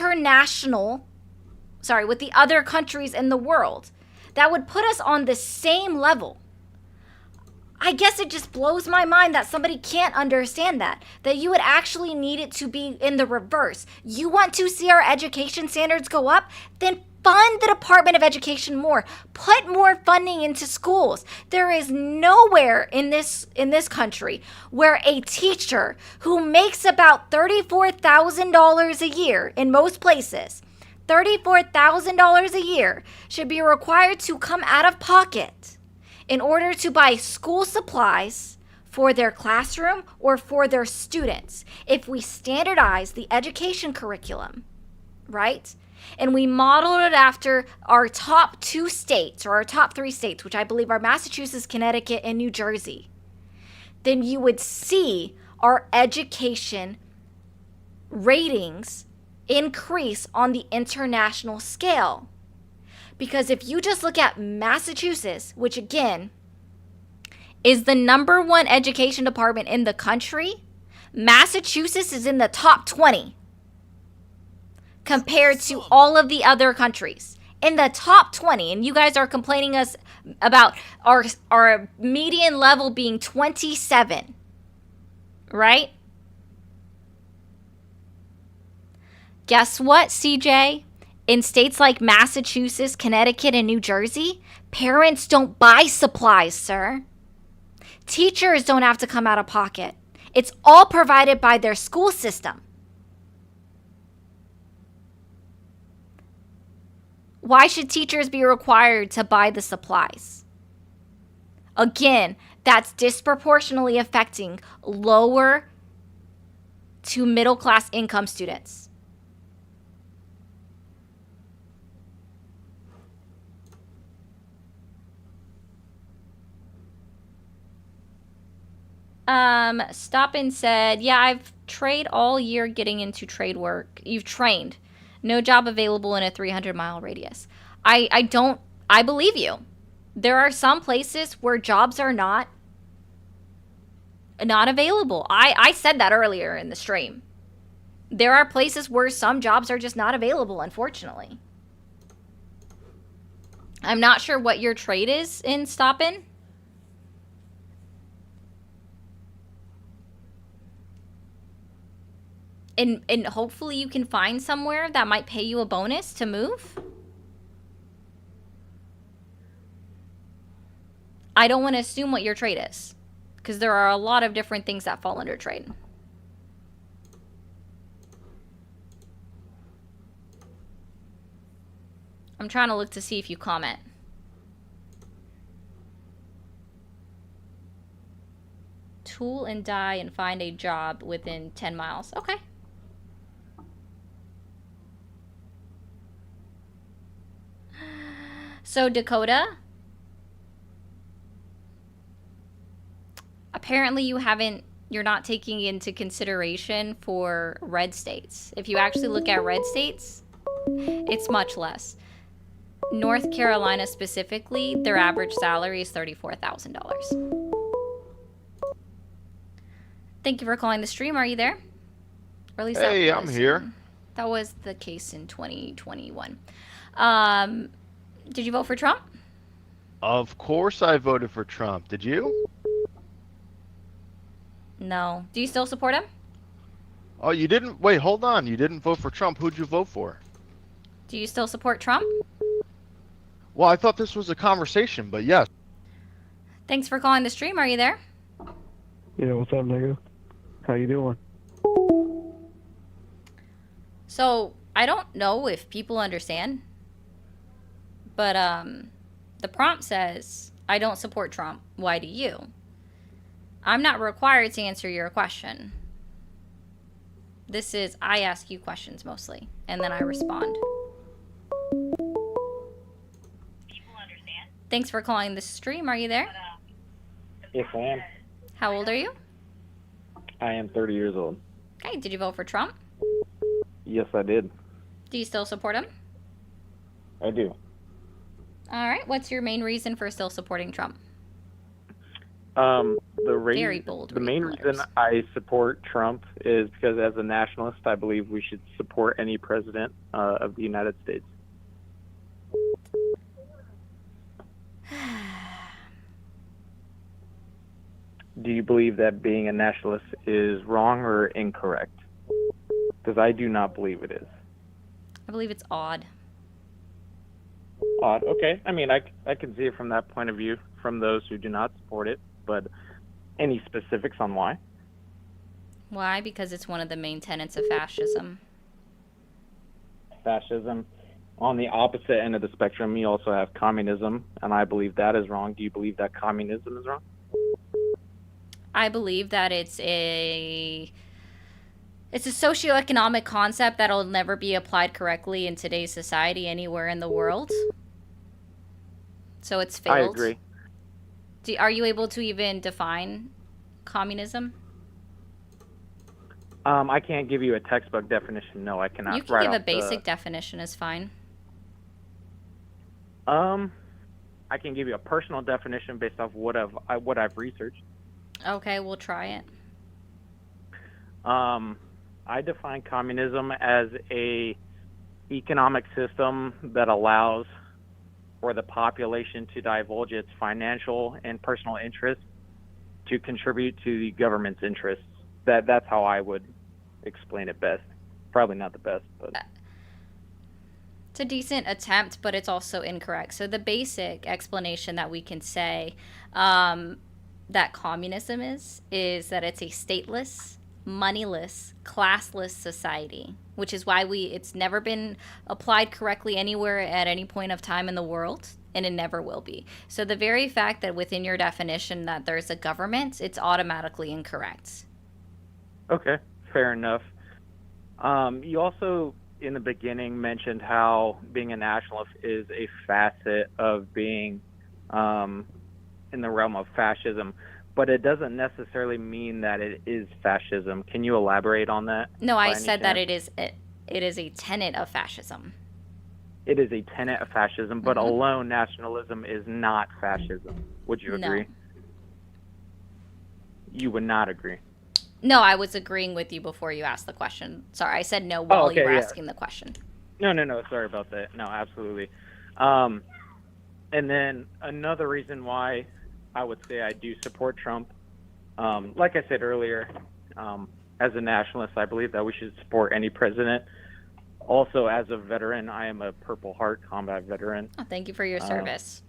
the other countries in the world. That would put us on the same level. I guess it just blows my mind that somebody can't understand that you would actually need it to be in the reverse. You want to see our education standards go up? Then fund the Department of Education more. Put more funding into schools. There is nowhere in this country where a teacher who makes about $34,000 a year in most places, $34,000 a year, should be required to come out of pocket in order to buy school supplies for their classroom or for their students. If we standardize the education curriculum, right? And we modeled it after our top 2 states, or our top 3 states, which I believe are Massachusetts, Connecticut, and New Jersey, then you would see our education ratings increase on the international scale. Because if you just look at Massachusetts, which again is the #1 education department in the country, Massachusetts is in the top 20. Compared to all of the other countries in the top 20. And you guys are complaining us about our median level being 27, right? Guess what, CJ? In states like Massachusetts, Connecticut, and New Jersey, parents don't buy supplies, sir. Teachers don't have to come out of pocket. It's all provided by their school system. Why should teachers be required to buy the supplies? Again, that's disproportionately affecting lower to middle class income students. Stop and said, yeah, I've trained all year getting into trade work. You've trained. No job available in a 300-mile radius. I believe you. There are some places where jobs are not available. I said that earlier in the stream. There are places where some jobs are just not available, unfortunately. I'm not sure what your trade is in Stoppin'. And hopefully you can find somewhere that might pay you a bonus to move. I don't want to assume what your trade is, because there are a lot of different things that fall under trade. I'm trying to look to see if you comment. Tool and die and find a job within 10 miles. Okay. So Dakota, apparently you're not taking into consideration for red states. If you actually look at red states, it's much less. North Carolina specifically, their average salary is $34,000. Thank you for calling the stream. Are you there? Or at least Hey, I'm here. That was the case in 2021. Did you vote for Trump? Of course I voted for Trump. Did you? No. Do you still support him? Oh, you didn't? Wait, hold on. You didn't vote for Trump. Who'd you vote for? Do you still support Trump? Well, I thought this was a conversation, but yes. Thanks for calling the stream. Are you there? Yeah, what's up, nigga? How you doing? So, I don't know if people understand, but the prompt says, I don't support Trump. Why do you? I'm not required to answer your question. This is, I ask you questions mostly, and then I respond. Thanks for calling the stream. Are you there? Yes, I am. How old are you? I am 30 years old. Okay, did you vote for Trump? Yes, I did. Do you still support him? I do. All right, what's your main reason for still supporting Trump? Very bold. The main pillars. reason I support Trump is because, as a nationalist, I believe we should support any president of the United States. Do you believe that being a nationalist is wrong or incorrect? Because I do not believe it is. I believe it's odd. Odd. Okay. I mean, I can see it from that point of view, from those who do not support it, but any specifics on why? Why? Because it's one of the main tenets of fascism. Fascism. On the opposite end of the spectrum, you also have communism, and I believe that is wrong. Do you believe that communism is wrong? I believe that it's a socioeconomic concept that'll never be applied correctly in today's society anywhere in the world. So it's failed. I agree. Are you able to even define communism? I can't give you a textbook definition. No, I cannot. You can give a basic definition is fine. I can give you a personal definition based off what I've researched. Okay, we'll try it. I define communism as a economic system that allows for the population to divulge its financial and personal interests to contribute to the government's interests. That's how I would explain it best. Probably not the best, but it's a decent attempt, but it's also incorrect. So the basic explanation that we can say that communism is that it's a stateless, moneyless, classless society, which is why it's never been applied correctly anywhere at any point of time in the world, and it never will be. So the very fact that within your definition that there's a government, it's automatically incorrect. Okay, fair enough. You also, in the beginning, mentioned how being a nationalist is a facet of being in the realm of fascism, but it doesn't necessarily mean that it is fascism. Can you elaborate on that? No, I said that it is a tenet of fascism. It is a tenet of fascism, but alone nationalism is not fascism. Would you agree? No. You would not agree. No, I was agreeing with you before you asked the question. Sorry, I said no while you were asking the question. No. Sorry about that. No, absolutely. And then another reason why I would say I do support Trump, like I said earlier, as a nationalist, I believe that we should support any president. Also, as a veteran, I am a Purple Heart combat veteran. Oh, thank you for your service.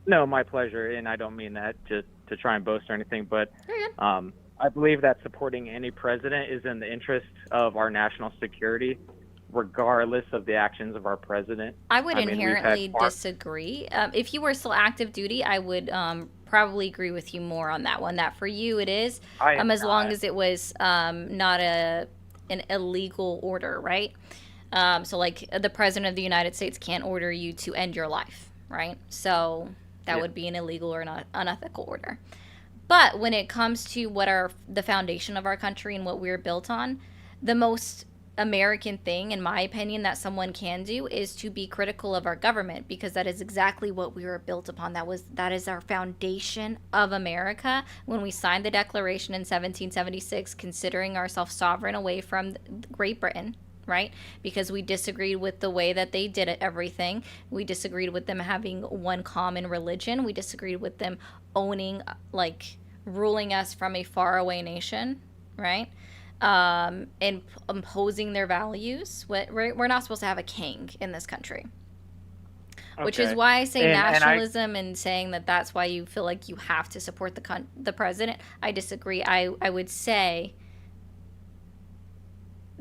No, my pleasure, and I don't mean that to try and boast or anything, but I believe that supporting any president is in the interest of our national security, regardless of the actions of our president. I would inherently disagree. If you were still active duty, I would probably agree with you more on that one. That for you it is, as long as it was not an illegal order, right? So like the president of the United States can't order you to end your life, right? So that would be an illegal or an unethical order. But when it comes to what the foundation of our country and what we're built on, the most American thing, in my opinion, that someone can do is to be critical of our government, because that is exactly what we were built upon. That is our foundation of America. When we signed the Declaration in 1776, considering ourselves sovereign away from Great Britain, right? Because we disagreed with the way that they did everything. We disagreed with them having one common religion. We disagreed with them owning, like, ruling us from a faraway nation, right? And imposing their values. We're not supposed to have a king in this country. Okay. Which is why I say nationalism and saying that that's why you feel like you have to support the president. I disagree. I would say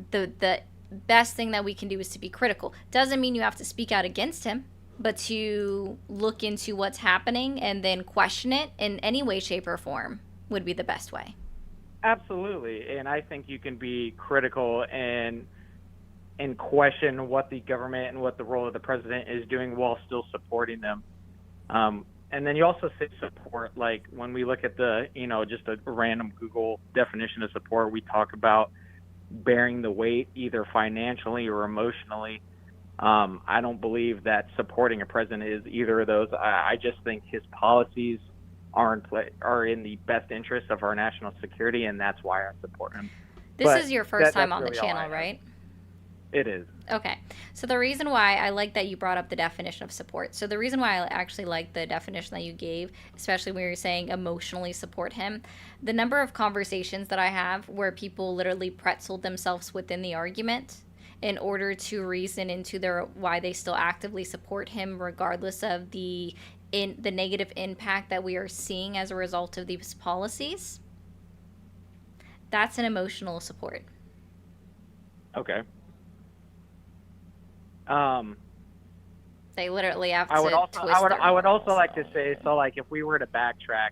the best thing that we can do is to be critical. Doesn't mean you have to speak out against him, but to look into what's happening and then question it in any way, shape, or form would be the best way. Absolutely, and I think you can be critical and question what the government and what the role of the president is doing while still supporting them. And then you also say support, like when we look at the, just a random Google definition of support, we talk about bearing the weight either financially or emotionally. I don't believe that supporting a president is either of those. I just think his policies are in the best interest of our national security, and that's why I support him. This is your first time on the channel, right? It is. Okay. So the reason why I like that you brought up the definition of support. So the reason why I actually like the definition that you gave, especially when you're saying emotionally support him, the number of conversations that I have where people literally pretzeled themselves within the argument in order to reason into why they still actively support him regardless of the negative impact that we are seeing as a result of these policies, that's an emotional support. Okay. They literally have to I would also like to say, so like if we were to backtrack,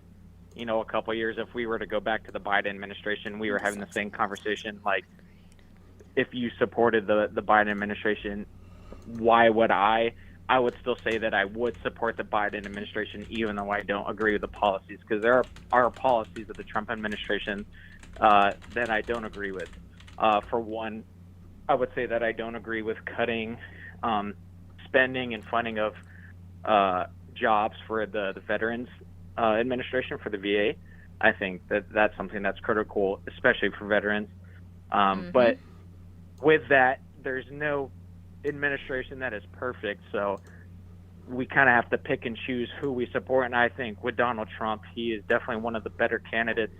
a couple of years, if we were to go back to the Biden administration, we were having the same conversation. Like, if you supported the Biden administration, why would I would still say that I would support the Biden administration, even though I don't agree with the policies, because there are policies of the Trump administration that I don't agree with. For one, I would say that I don't agree with cutting spending and funding of jobs for the Veterans Administration, for the VA. I think that's something that's critical, especially for veterans. But with that, there's no administration that is perfect, so we kind of have to pick and choose who we support. And I think with Donald Trump, he is definitely one of the better candidates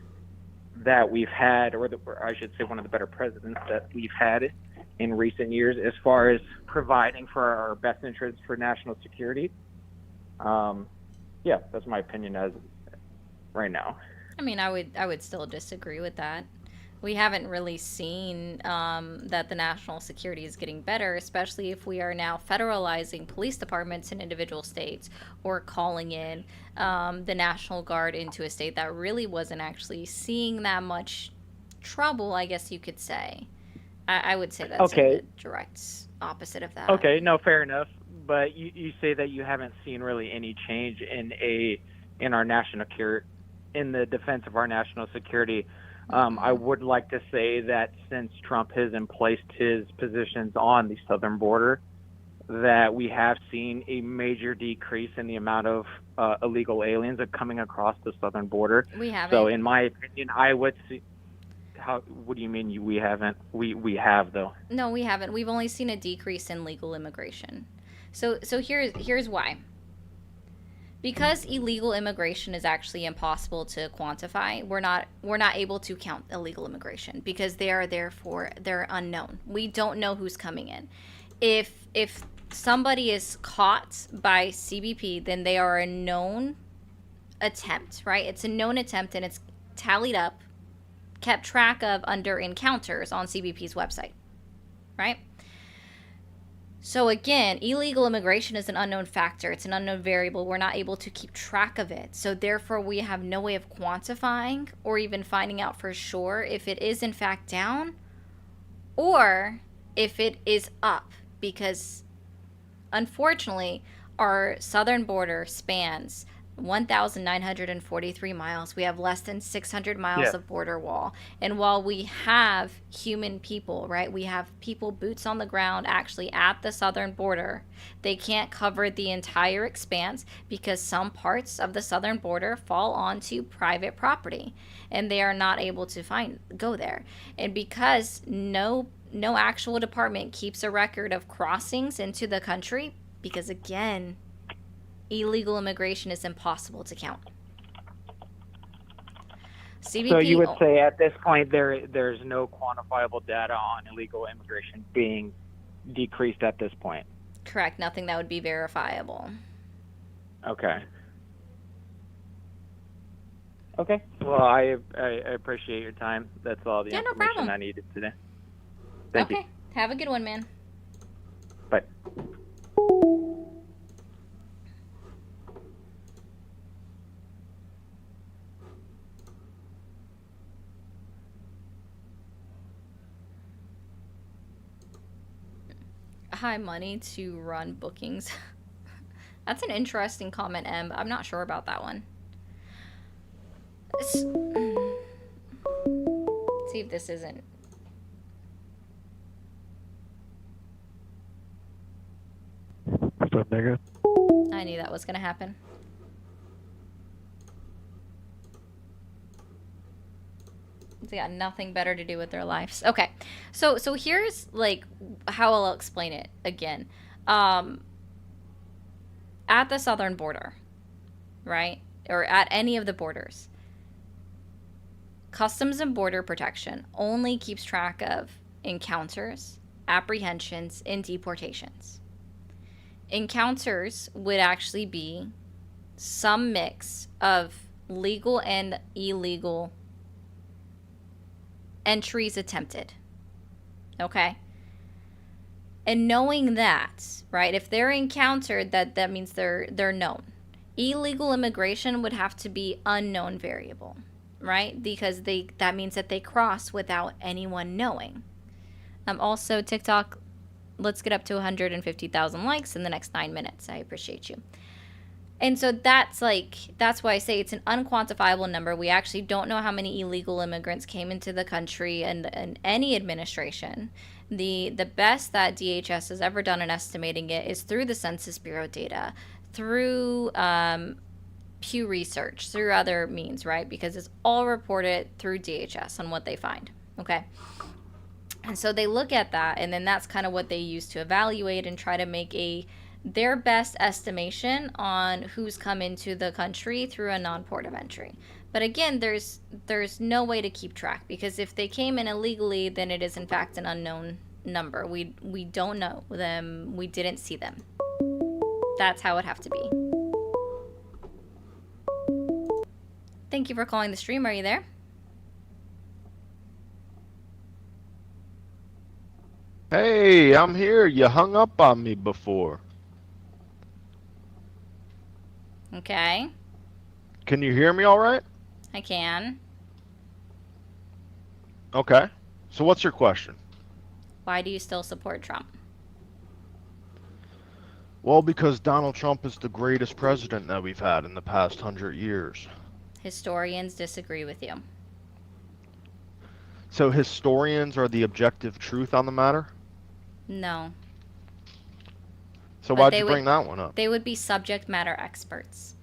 that we've had, or I should say one of the better presidents that we've had in recent years as far as providing for our best interests for national security. Yeah, that's my opinion as right now. I mean, I would still disagree with that. We haven't really seen that the national security is getting better, especially if we are now federalizing police departments in individual states, or calling in the National Guard into a state that really wasn't actually seeing that much trouble, I guess you could say. I would say that's the direct opposite of that. Okay, no, fair enough. But you say that you haven't seen really any change in our national security, in the defense of our national security. I would like to say that since Trump has placed his positions on the southern border, that we have seen a major decrease in the amount of illegal aliens that are coming across the southern border. We haven't. So in my opinion, I would see. What do you mean we haven't? We have, though. No, we haven't. We've only seen a decrease in legal immigration. So here's why. Because illegal immigration is actually impossible to quantify, we're not able to count illegal immigration because they're unknown. We don't know who's coming in. If somebody is caught by CBP, then they are a known attempt, right? It's a known attempt, and it's tallied up, kept track of under encounters on CBP's website, right? So again, illegal immigration is an unknown factor. It's an unknown variable. We're not able to keep track of it. So therefore, we have no way of quantifying or even finding out for sure if it is in fact down or if it is up, because unfortunately, our southern border spans 1,943 miles. We have less than 600 miles Yeah. of border wall. And while we have human people, right, we have people boots on the ground actually at the southern border, they can't cover the entire expanse because some parts of the southern border fall onto private property and they are not able to go there. And because no actual department keeps a record of crossings into the country, because again, illegal immigration is impossible to count. CBP. So you would say at this point there's no quantifiable data on illegal immigration being decreased at this point. Correct. Nothing that would be verifiable. Okay. Okay. Well, I appreciate your time. That's all the information I needed today. Thank you. Have a good one, man. Bye. High money to run bookings. That's an interesting comment, Em. I'm not sure about that one. See if this isn't. What's up, nigga? I knew that was gonna happen. They got nothing better to do with their lives. Okay, so here's like how I'll explain it again. At the southern border, right, or at any of the borders, Customs and Border Protection only keeps track of encounters, apprehensions, and deportations. Encounters would actually be some mix of legal and illegal entries attempted. Okay? And knowing that, right, if they're encountered, that means they're known. Illegal immigration would have to be unknown variable, right? Because that means that they cross without anyone knowing. Also, TikTok, let's get up to 150,000 likes in the next 9 minutes. I appreciate you. And so that's why I say it's an unquantifiable number. We actually don't know how many illegal immigrants came into the country in any administration. The best that DHS has ever done in estimating it is through the Census Bureau data, through Pew Research, through other means, right? Because it's all reported through DHS on what they find, okay? And so they look at that, and then that's kind of what they use to evaluate and try to make their best estimation on who's come into the country through a non-port of entry. But again, there's no way to keep track, because if they came in illegally, then it is in fact an unknown number. We don't know them. We didn't see them. That's how it have to be. Thank you for calling the stream. Are you there? Hey, I'm here. You hung up on me before. Okay. Can you hear me all right? I can. Okay. So what's your question? Why do you still support Trump? Well, because Donald Trump is the greatest president that we've had in the past 100 years. Historians disagree with you. So historians are the objective truth on the matter? No. So why'd you bring that one up? They would be subject matter experts.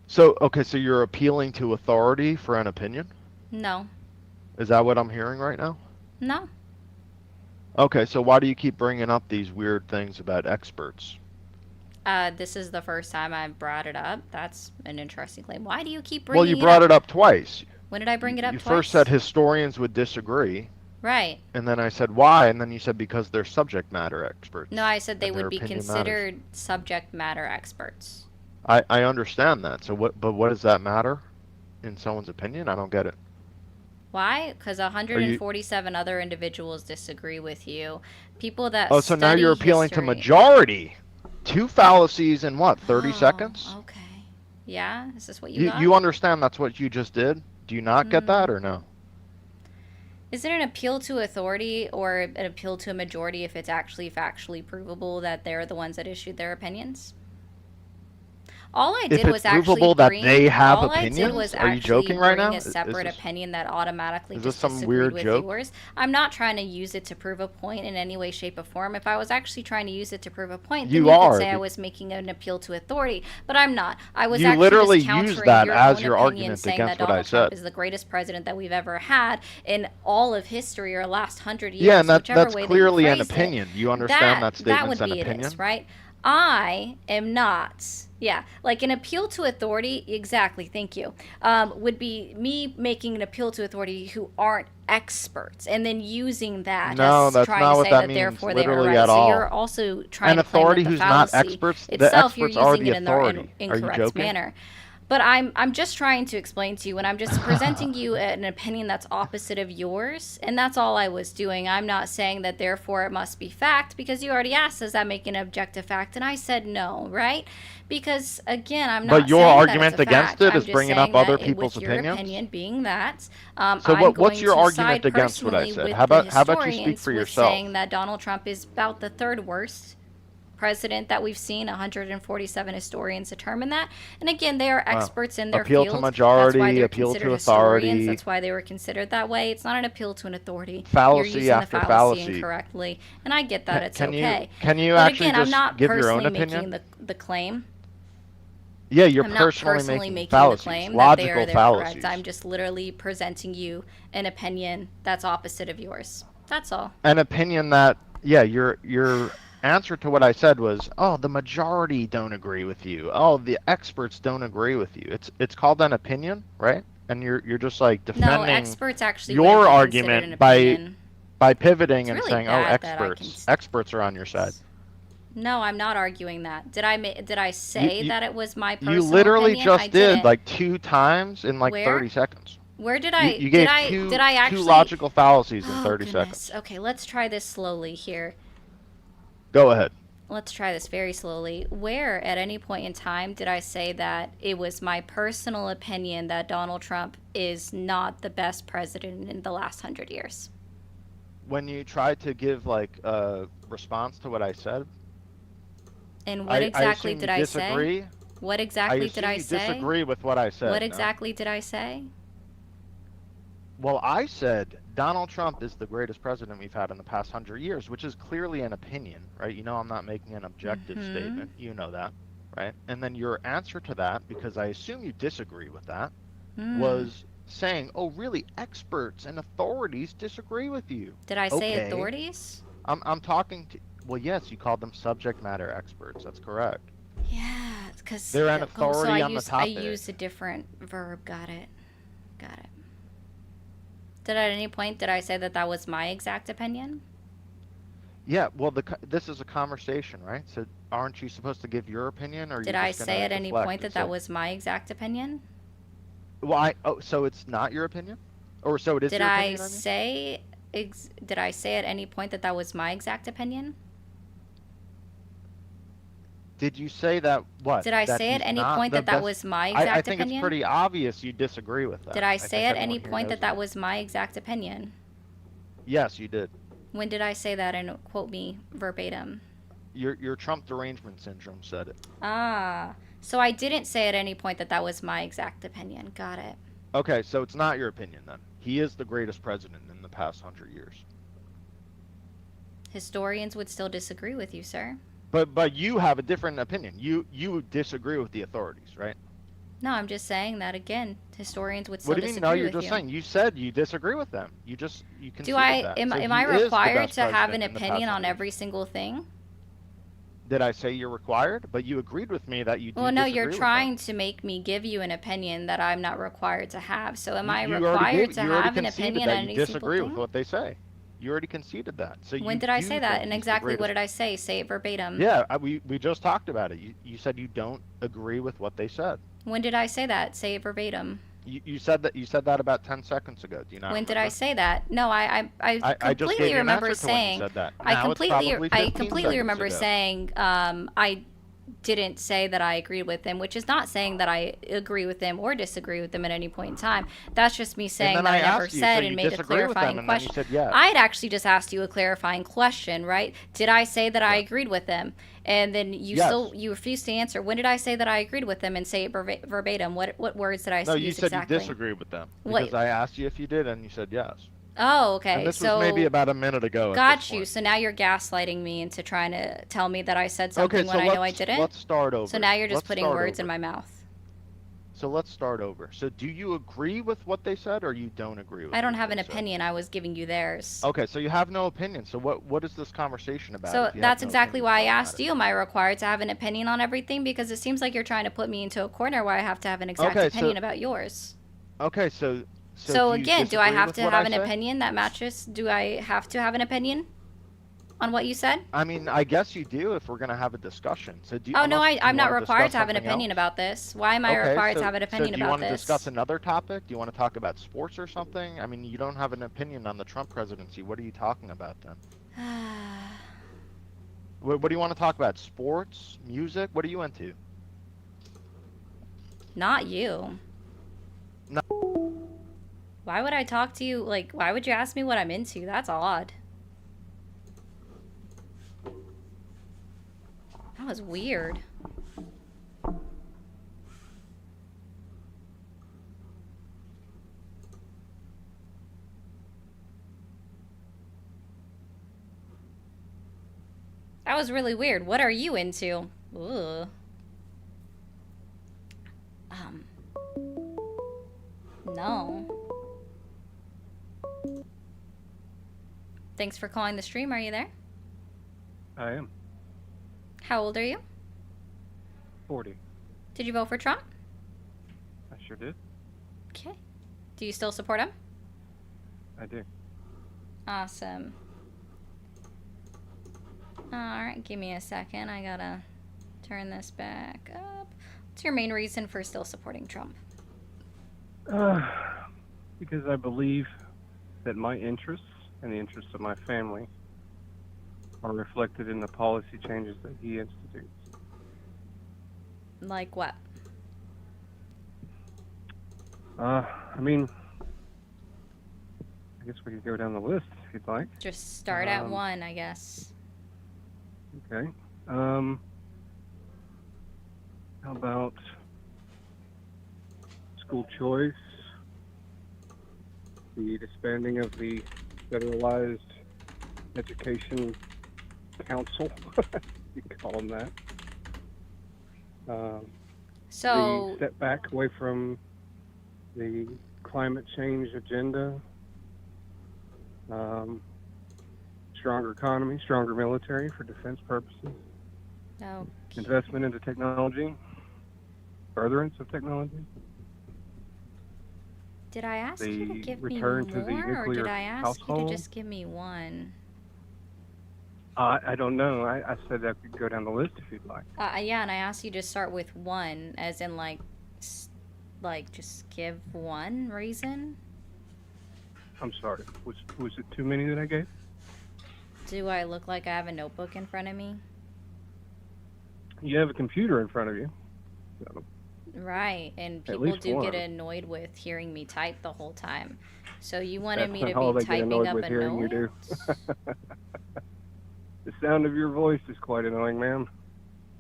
So, okay, so you're appealing to authority for an opinion? No. Is that what I'm hearing right now? No. Okay, so why do you keep bringing up these weird things about experts? This is the first time I brought it up. That's an interesting claim. Why do you keep bringing it up? Well, you brought it up twice. When did I bring it up twice? You first said historians would disagree. Right. And then I said why, and then you said because they're subject matter experts. No, I said they would be considered subject matter experts. I understand that. So what does that matter in someone's opinion? I don't get it. Why? Because 147 other individuals disagree with you. People that so now you're appealing to majority. Two fallacies in what, 30 seconds? Okay. Yeah? Is this what you got? You understand that's what you just did? Do you not get that or no? Is it an appeal to authority or an appeal to a majority if it's actually factually provable that they're the ones that issued their opinions? All I If did it's was actually provable that bring. they have All I did was opinions, are you actually joking right bring now? a separate opinion that automatically is this just some disagreed weird with joke? yours. I'm not trying to use it to prove a point in any way, shape, or form. If I was actually trying to use it to prove a point, then You you could are. say I was making an appeal to authority. But I'm not. I was You actually literally just used countering that your as own your opinion, argument saying that against what I Donald Trump said. is the greatest president that we've ever had in all of history or last 100 years, Yeah, and whichever that's way clearly that you an phrased opinion. it. You understand that That statement's would an be it opinion? is, right? I am not. Yeah, like an appeal to authority, exactly, thank you, would be me making an appeal to authority who aren't experts and then using that No, as that's trying not to what say that that means therefore they are literally right. at So all. you're also trying An to claim that authority the who's not fallacy experts, the itself, you're experts are using the it in the authority. Are you incorrect joking? manner. But I'm just trying to explain to you, and I'm just presenting you an opinion that's opposite of yours, and that's all I was doing. I'm not saying that therefore it must be fact, because you already asked, does that make an objective fact? And I said no, right? Because again, I'm not But your saying argument that it's a against fact. it I'm is just bringing saying up other that people's with your opinions? opinion being that, So I'm what's going your to argument side against what I personally said? with How the about you speak historians for with yourself? saying that Donald Trump is about the third worst president that we've seen. 147 historians determine that, and again, they are Wow. experts in their Appeal to field. majority, That's why they're appeal to considered historians. authority. That's why they were considered that way. It's not an appeal to an authority. Fallacy You're using after the fallacy fallacy. incorrectly, and I get that. It's Can you- okay. can you but actually again, I'm just not give your own personally opinion? making the claim. Yeah, you're I'm not personally personally making making fallacies, the claim that logical they're fallacies. correct. I'm just literally presenting you an opinion that's opposite of yours. That's all. An opinion that, yeah, your answer to what I said was, oh, the majority don't agree with you. Oh, the experts don't agree with you. It's called an opinion, right? And you're just like No, defending experts actually your wouldn't be considered an argument by opinion. pivoting It's and really saying, oh, bad that I can experts are on your side. No, I'm not arguing that. Did I say that it was my personal You literally opinion? I just didn't. did like 2 times in like Where? 30 seconds. Where did I You gave did I actually two logical fallacies in Oh, 30 goodness. seconds. Okay, let's try this slowly here. Go ahead. Let's try this very slowly. Where at any point in time did I say that it was my personal opinion that Donald Trump is not the best president in the last 100 years? When you tried to give like a response to what I said, And what exactly did I disagree. say? What exactly did I you say? disagree with what I said. What no? exactly did I say? Well, I said Donald Trump is the greatest president we've had in the past 100 years, which is clearly an opinion, right? You know, I'm not making an objective statement. You know that, right? And then your answer to that, because I assume you disagree with that, was saying, oh, really, experts and authorities disagree with you. Did I say Okay. authorities? I'm talking to, well, yes, you called them subject matter experts. That's correct. Yeah, because They're an authority on the I topic. used a different verb. Got it. Got it. Did at any point did I say that that was my exact opinion? Yeah, well, this is a conversation, right? So aren't you supposed to give your opinion, or are Did you I just gonna say at any deflect point and that that say- was my exact opinion? Well, so it's not your opinion, or so it is Did your I opinion? say? Did I say at any point that that was my exact opinion? Did you say that? What? Did I that say at he's any not point the that that best- was my I exact think opinion? it's pretty obvious you disagree with that. Did I think say at any everyone here point knows that that was my exact opinion? Yes, you did. When did I say that, and quote me verbatim? Your Trump derangement syndrome said it. Ah, so I didn't say at any point that that was my exact opinion. Got it. Okay, so it's not your opinion then. He is the greatest president in the past 100 years. Historians would still disagree with you, sir. But you have a different opinion. You disagree with the authorities, right? No, I'm just saying that again. Historians would still What do you mean? disagree No, you're with just you. saying. You said you disagree with them. You conceded Do I that. am So am he I is the required best to have an president in the past opinion on 100 every single thing? Did I say you're required? But you agreed with me that you do Well, no, disagree you're with trying to make me give you an opinion that I'm not required to have. So am I them. You required to you already have an conceded opinion that on you any single disagree with thing? what they say. You already conceded that. So When you did I do say that? think And he's the exactly what greatest- did I say? Say it verbatim. Yeah, we just talked about it. You said you don't agree with what they said. When did I say that? Say it verbatim. You said that about 10 seconds ago. Do you not When did remember? I say that? No, I I just gave completely you an remember answer to when you saying said that. I Now it's completely probably I 15 completely seconds remember ago. saying didn't say that I agreed with him, which is not saying that I agree with him or disagree with him at any point in time. That's just me saying that I never said and made a clarifying question. I'd actually just asked you a clarifying question, right? Did I say that I agreed with him? And then you refused to answer. When did I say that I agreed with him and say it verbatim? What words did I use exactly? No, you said you disagreed with them because I asked you if you did, and you said yes. Oh, okay. And this was maybe about a minute ago. Got you. So now you're gaslighting me into trying to tell me that I said something when I know I didn't? Let's start over. So now you're just putting words in my mouth. So let's start over. So do you agree with what they said, or you don't agree with? I don't have an opinion. I was giving you theirs. Okay, so you have no opinion. So what is this conversation about? So that's exactly why I asked you. Am I required to have an opinion on everything? Because it seems like you're trying to put me into a corner where I have to have an exact opinion about yours. Okay, so again, do I have to have an opinion that matches? Do I have to have an opinion on what you said? I mean, I guess you do if we're going to have a discussion. So do you, oh, no, I'm not required to have an opinion about this. Why am I required to have an opinion about this? Do you want to discuss another topic? Do you want to talk about sports or something? I mean, you don't have an opinion on the Trump presidency. What are you talking about then? What do you want to talk about? Sports? Music? What are you into? Not you. No. Why would I talk to you? Like, why would you ask me what I'm into? That's odd. That was weird. That was really weird. What are you into? Ugh. No. Thanks for calling the stream. Are you there? I am. How old are you? 40. Did you vote for Trump? I sure did. Okay. Do you still support him? I do. Awesome. Alright, give me a second. I gotta turn this back up. What's your main reason for still supporting Trump? Because I believe that my interests and the interests of my family are reflected in the policy changes that he institutes. Like what? I mean, I guess we could go down the list if you'd like. Just start at one, I guess. Okay. How about school choice, the disbanding of the federalized education council, you can call them that. So the step back away from the climate change agenda, stronger economy, stronger military for defense purposes, investment into technology, furtherance of technology. Did I ask you to give me return more, to the nuclear or did I ask household? you to just give me one? I don't know. I said I could go down the list if you'd like. Yeah, and I asked you to start with one, as in like just give one reason. I'm sorry. Was it too many that I gave? Do I look like I have a notebook in front of me? You have a computer in front of you. So. Right, and people do get annoyed with hearing me type the whole time. So you wanted me to be typing up a note? The sound of your voice is quite annoying, ma'am.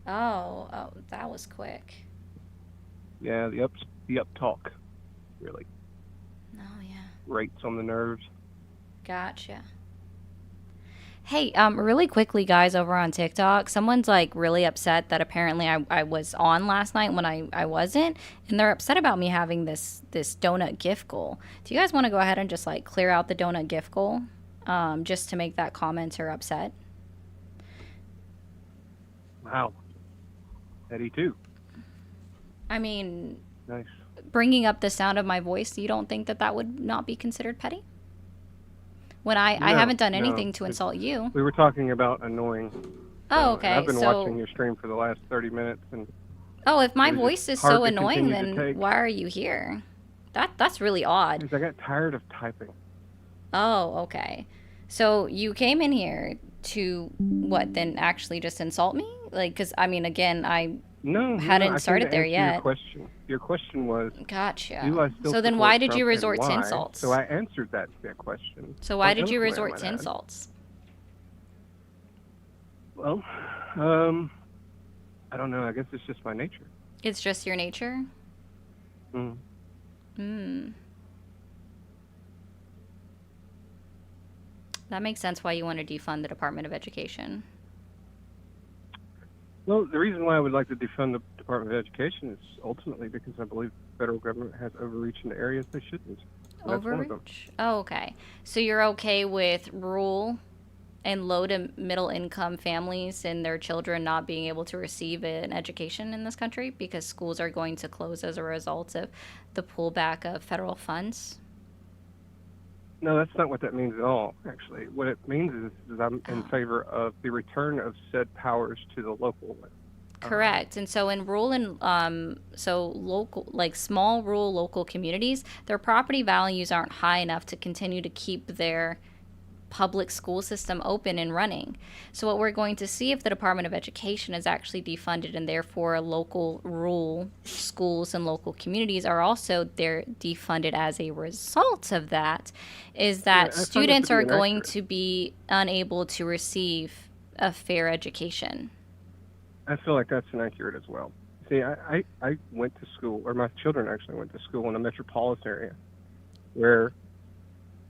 Oh, that was quick. Yeah, the up talk, really. Oh yeah. Rates on the nerves. Gotcha. Hey, really quickly, guys, over on TikTok, someone's like really upset that apparently I was on last night when I wasn't, and they're upset about me having this donut gift goal. Do you guys want to go ahead and just like clear out the donut gift goal, just to make that commenter upset? Wow. Petty too. I mean, nice. Bringing up the sound of my voice, you don't think that would not be considered petty? When I haven't done anything to insult you. We were talking about annoying. Oh, okay. I've been watching your stream for the last 30 minutes. And oh, if my voice is so annoying, then why are you here? That's really odd. Because I got tired of typing. Oh, okay. So you came in here to, what, then actually just insult me? Like, because, I mean, again, I No, hadn't I started came to there answer yet. your question. Your question was, Gotcha. do I still So then support why did Trump you and resort to why? insults? So I answered that question. So why quite did you eloquently, I resort might to add. insults? Well, I don't know. I guess it's just my nature. It's just your nature? Mm. That makes sense why you want to defund the Department of Education. Well, the reason why I would like to defund the Department of Education is ultimately because I believe the federal government has overreach into areas they shouldn't. And that's one of them. Overreach? Oh, okay. So you're okay with rural and low to middle income families and their children not being able to receive an education in this country because schools are going to close as a result of the pullback of federal funds? No, that's not what that means at all, actually. What it means is I'm in favor of the return of said powers to the local. Correct. And so in rural and so local, like small rural local communities, their property values aren't high enough to continue to keep their public school system open and running. So what we're going to see if the Department of Education is actually defunded and therefore local rural schools and local communities are also they're defunded as a result of that, is that students are going to be unable to receive a fair education. I feel like that's inaccurate as well. See, I went to school, or my children actually went to school in a metropolitan area where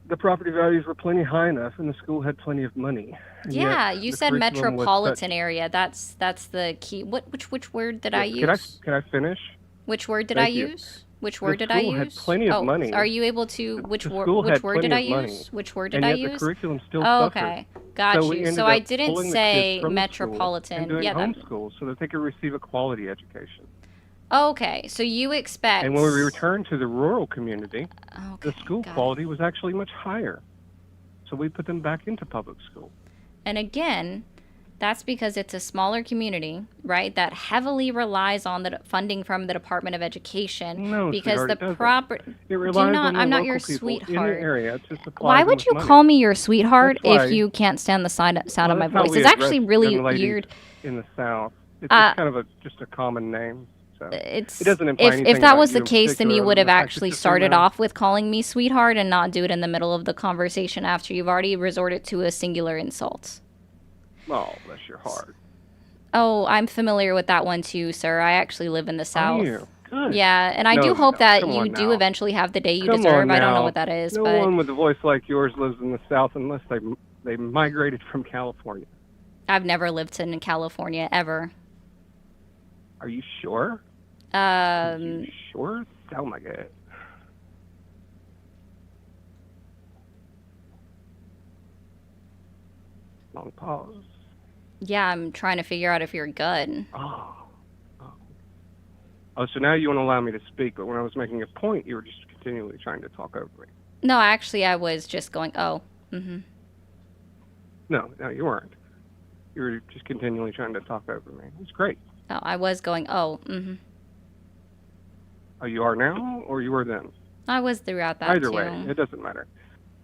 the property values were plenty high enough and the school had plenty of money. Yeah, you said metropolitan area. That's the key. Which word did I use? Can I finish? Which word did I use? Which word did I use? The school had plenty of money. Are you able to which word did I use? Which word did I use? And yet the curriculum still suffered. Okay. Got you. So I didn't say metropolitan. And doing homeschool so that they could receive a quality education. Okay, so you expect... And when we returned to the rural community, the school quality was actually much higher. So we put them back into public school. And again, that's because it's a smaller community, right, that heavily relies on the funding from the Department of Education. No, because the property... It relies on the I'm not local your people sweetheart. in the area to supply Why them would with you money. call me your sweetheart That's if you can't stand the sound of my that's how voice? we It's actually address really young ladies weird. in the South. It's kind of just a common name. So it doesn't imply anything If that about was you the in case, then particular, you other would than have the fact actually it's just a started name. off with calling me sweetheart and not do it in the middle of the conversation after you've already resorted to a singular insult. Oh, bless your heart. Oh, I'm familiar with that one too, sir. I actually live in the South. you? Good. Yeah, and I No, do you hope don't. that Come you on do now. eventually have the day you Come deserve. on I don't know now. what that is, No but one with a voice like yours lives in the South unless they migrated from California. I've never lived in California ever. Are you sure? Sure? Sound like it. Long pause. Yeah, I'm trying to figure out if you're good. Oh, so now you want to allow me to speak, but when I was making a point, you were just continually trying to talk over me. No, actually, I was just going, oh, No, you weren't. You were just continually trying to talk over me. It's great. Oh, I was going, oh, Oh, you are now, or you were then? I was throughout that Either too. way, it doesn't matter.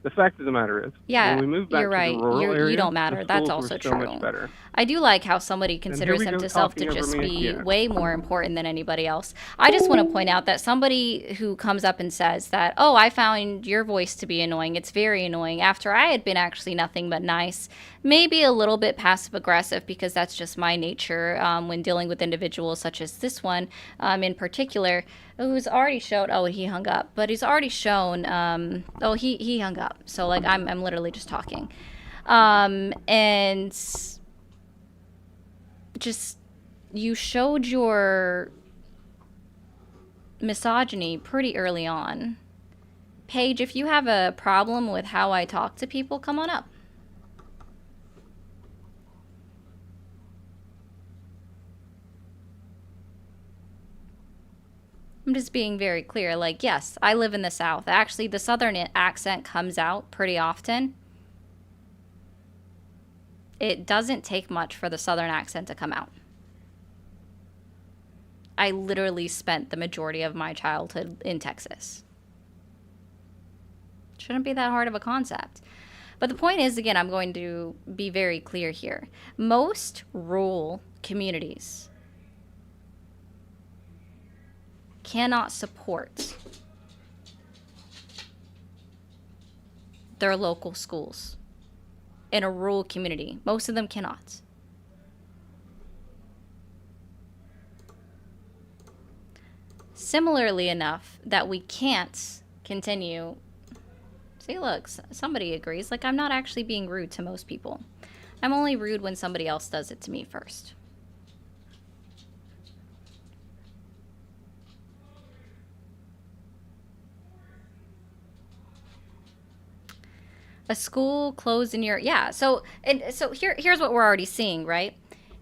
The fact of the matter is, Yeah, when we move back you're right. to the rural area, You don't matter. the That's schools also were so true. much better. I do like how somebody considers we go himself to talking over just me be again. way more important than anybody else. I just want to point out that somebody who comes up and says that, oh, I found your voice to be annoying, it's very annoying, after I had been actually nothing but nice, maybe a little bit passive aggressive, because that's just my nature when dealing with individuals such as this one in particular, who's already shown, oh, he hung up, but he's already shown, oh, he hung up. So, like, I'm literally just talking. And just, you showed your misogyny pretty early on. Paige, if you have a problem with how I talk to people, come on up. I'm just being very clear. Like, yes, I live in the South. Actually, the Southern accent comes out pretty often. It doesn't take much for the Southern accent to come out. I literally spent the majority of my childhood in Texas. Shouldn't be that hard of a concept. But the point is, again, I'm going to be very clear here. Most rural communities cannot support their local schools in a rural community. Most of them cannot. Similarly enough, that we can't continue. See, look, somebody agrees. Like, I'm not actually being rude to most people. I'm only rude when somebody else does it to me first. A school closed in your, yeah. So here's what we're already seeing, right?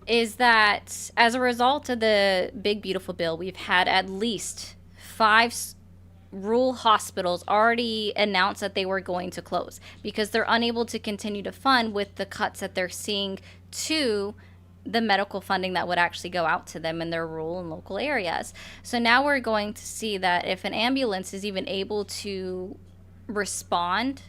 Is that as a result of the big beautiful bill, we've had at least 5 rural hospitals already announced that they were going to close because they're unable to continue to fund with the cuts that they're seeing to the medical funding that would actually go out to them in their rural and local areas. So now we're going to see that if an ambulance is even able to respond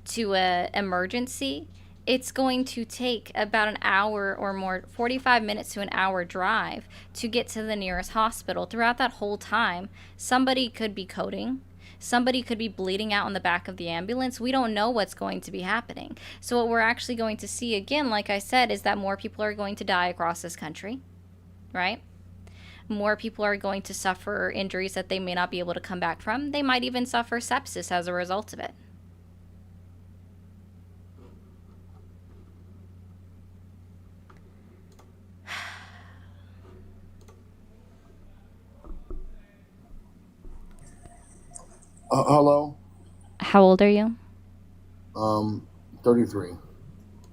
to an emergency, it's going to take about an hour or more, 45 minutes to an hour drive to get to the nearest hospital. Throughout that whole time, somebody could be coding, somebody could be bleeding out in the back of the ambulance. We don't know what's going to be happening. So what we're actually going to see, again, like I said, is that more people are going to die across this country, right? More people are going to suffer injuries that they may not be able to come back from. They might even suffer sepsis as a result of it. Hello? How old are you? 33.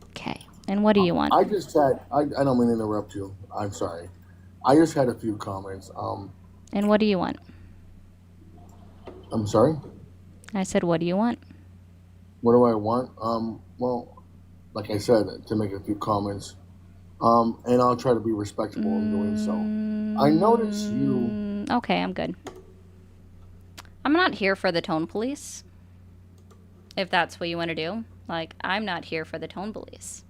Okay. And what do you want? I just had, I don't mean to interrupt you. I'm sorry. I just had a few comments. And what do you want? I'm sorry? I said, what do you want? What do I want? Well, like I said, to make a few comments. And I'll try to be respectable in doing so. I noticed you... Okay, I'm good. I'm not here for the tone police. If that's what you want to do. Like, I'm not here for the tone police.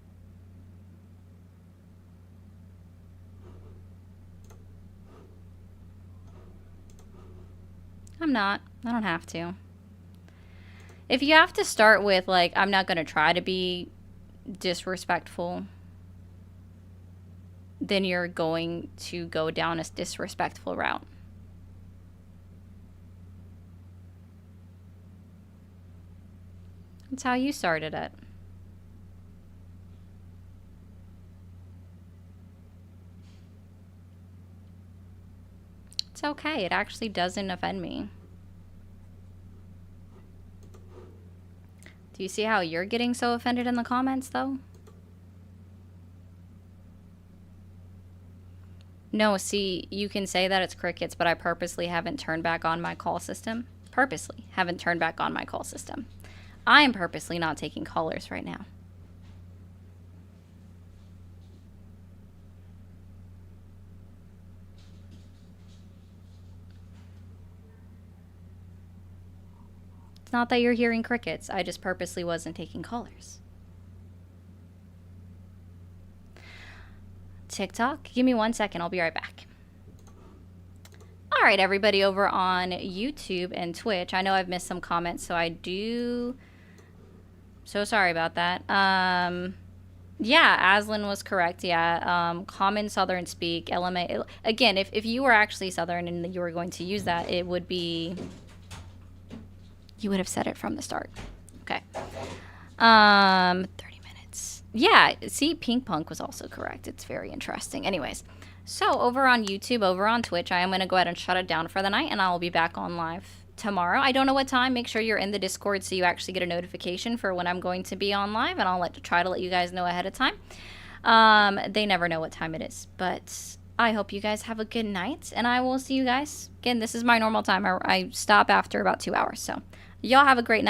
I'm not. I don't have to. If you have to start with, like, I'm not going to try to be disrespectful, then you're going to go down a disrespectful route. That's how you started it. It's okay. It actually doesn't offend me. Do you see how you're getting so offended in the comments, though? No, see, you can say that it's crickets, but I purposely haven't turned back on my call system. Purposely haven't turned back on my call system. I am purposely not taking callers right now. It's not that you're hearing crickets. I just purposely wasn't taking callers. TikTok? Give me 1 second. I'll be right back. All right, everybody over on YouTube and Twitch. I know I've missed some comments, so I do... So sorry about that. Yeah, Aslan was correct. Yeah, common Southern speak, LMA. Again, if you were actually Southern and you were going to use that, it would be... You would have said it from the start. Okay. 30 minutes. Yeah, see, Pink Punk was also correct. It's very interesting. Anyways, so over on YouTube, over on Twitch, I am going to go ahead and shut it down for the night, and I will be back on live tomorrow. I don't know what time. Make sure you're in the Discord so you actually get a notification for when I'm going to be on live, and I'll try to let you guys know ahead of time. They never know what time it is, but I hope you guys have a good night, and I will see you guys. Again, this is my normal time. I stop after about 2 hours, so y'all have a great night.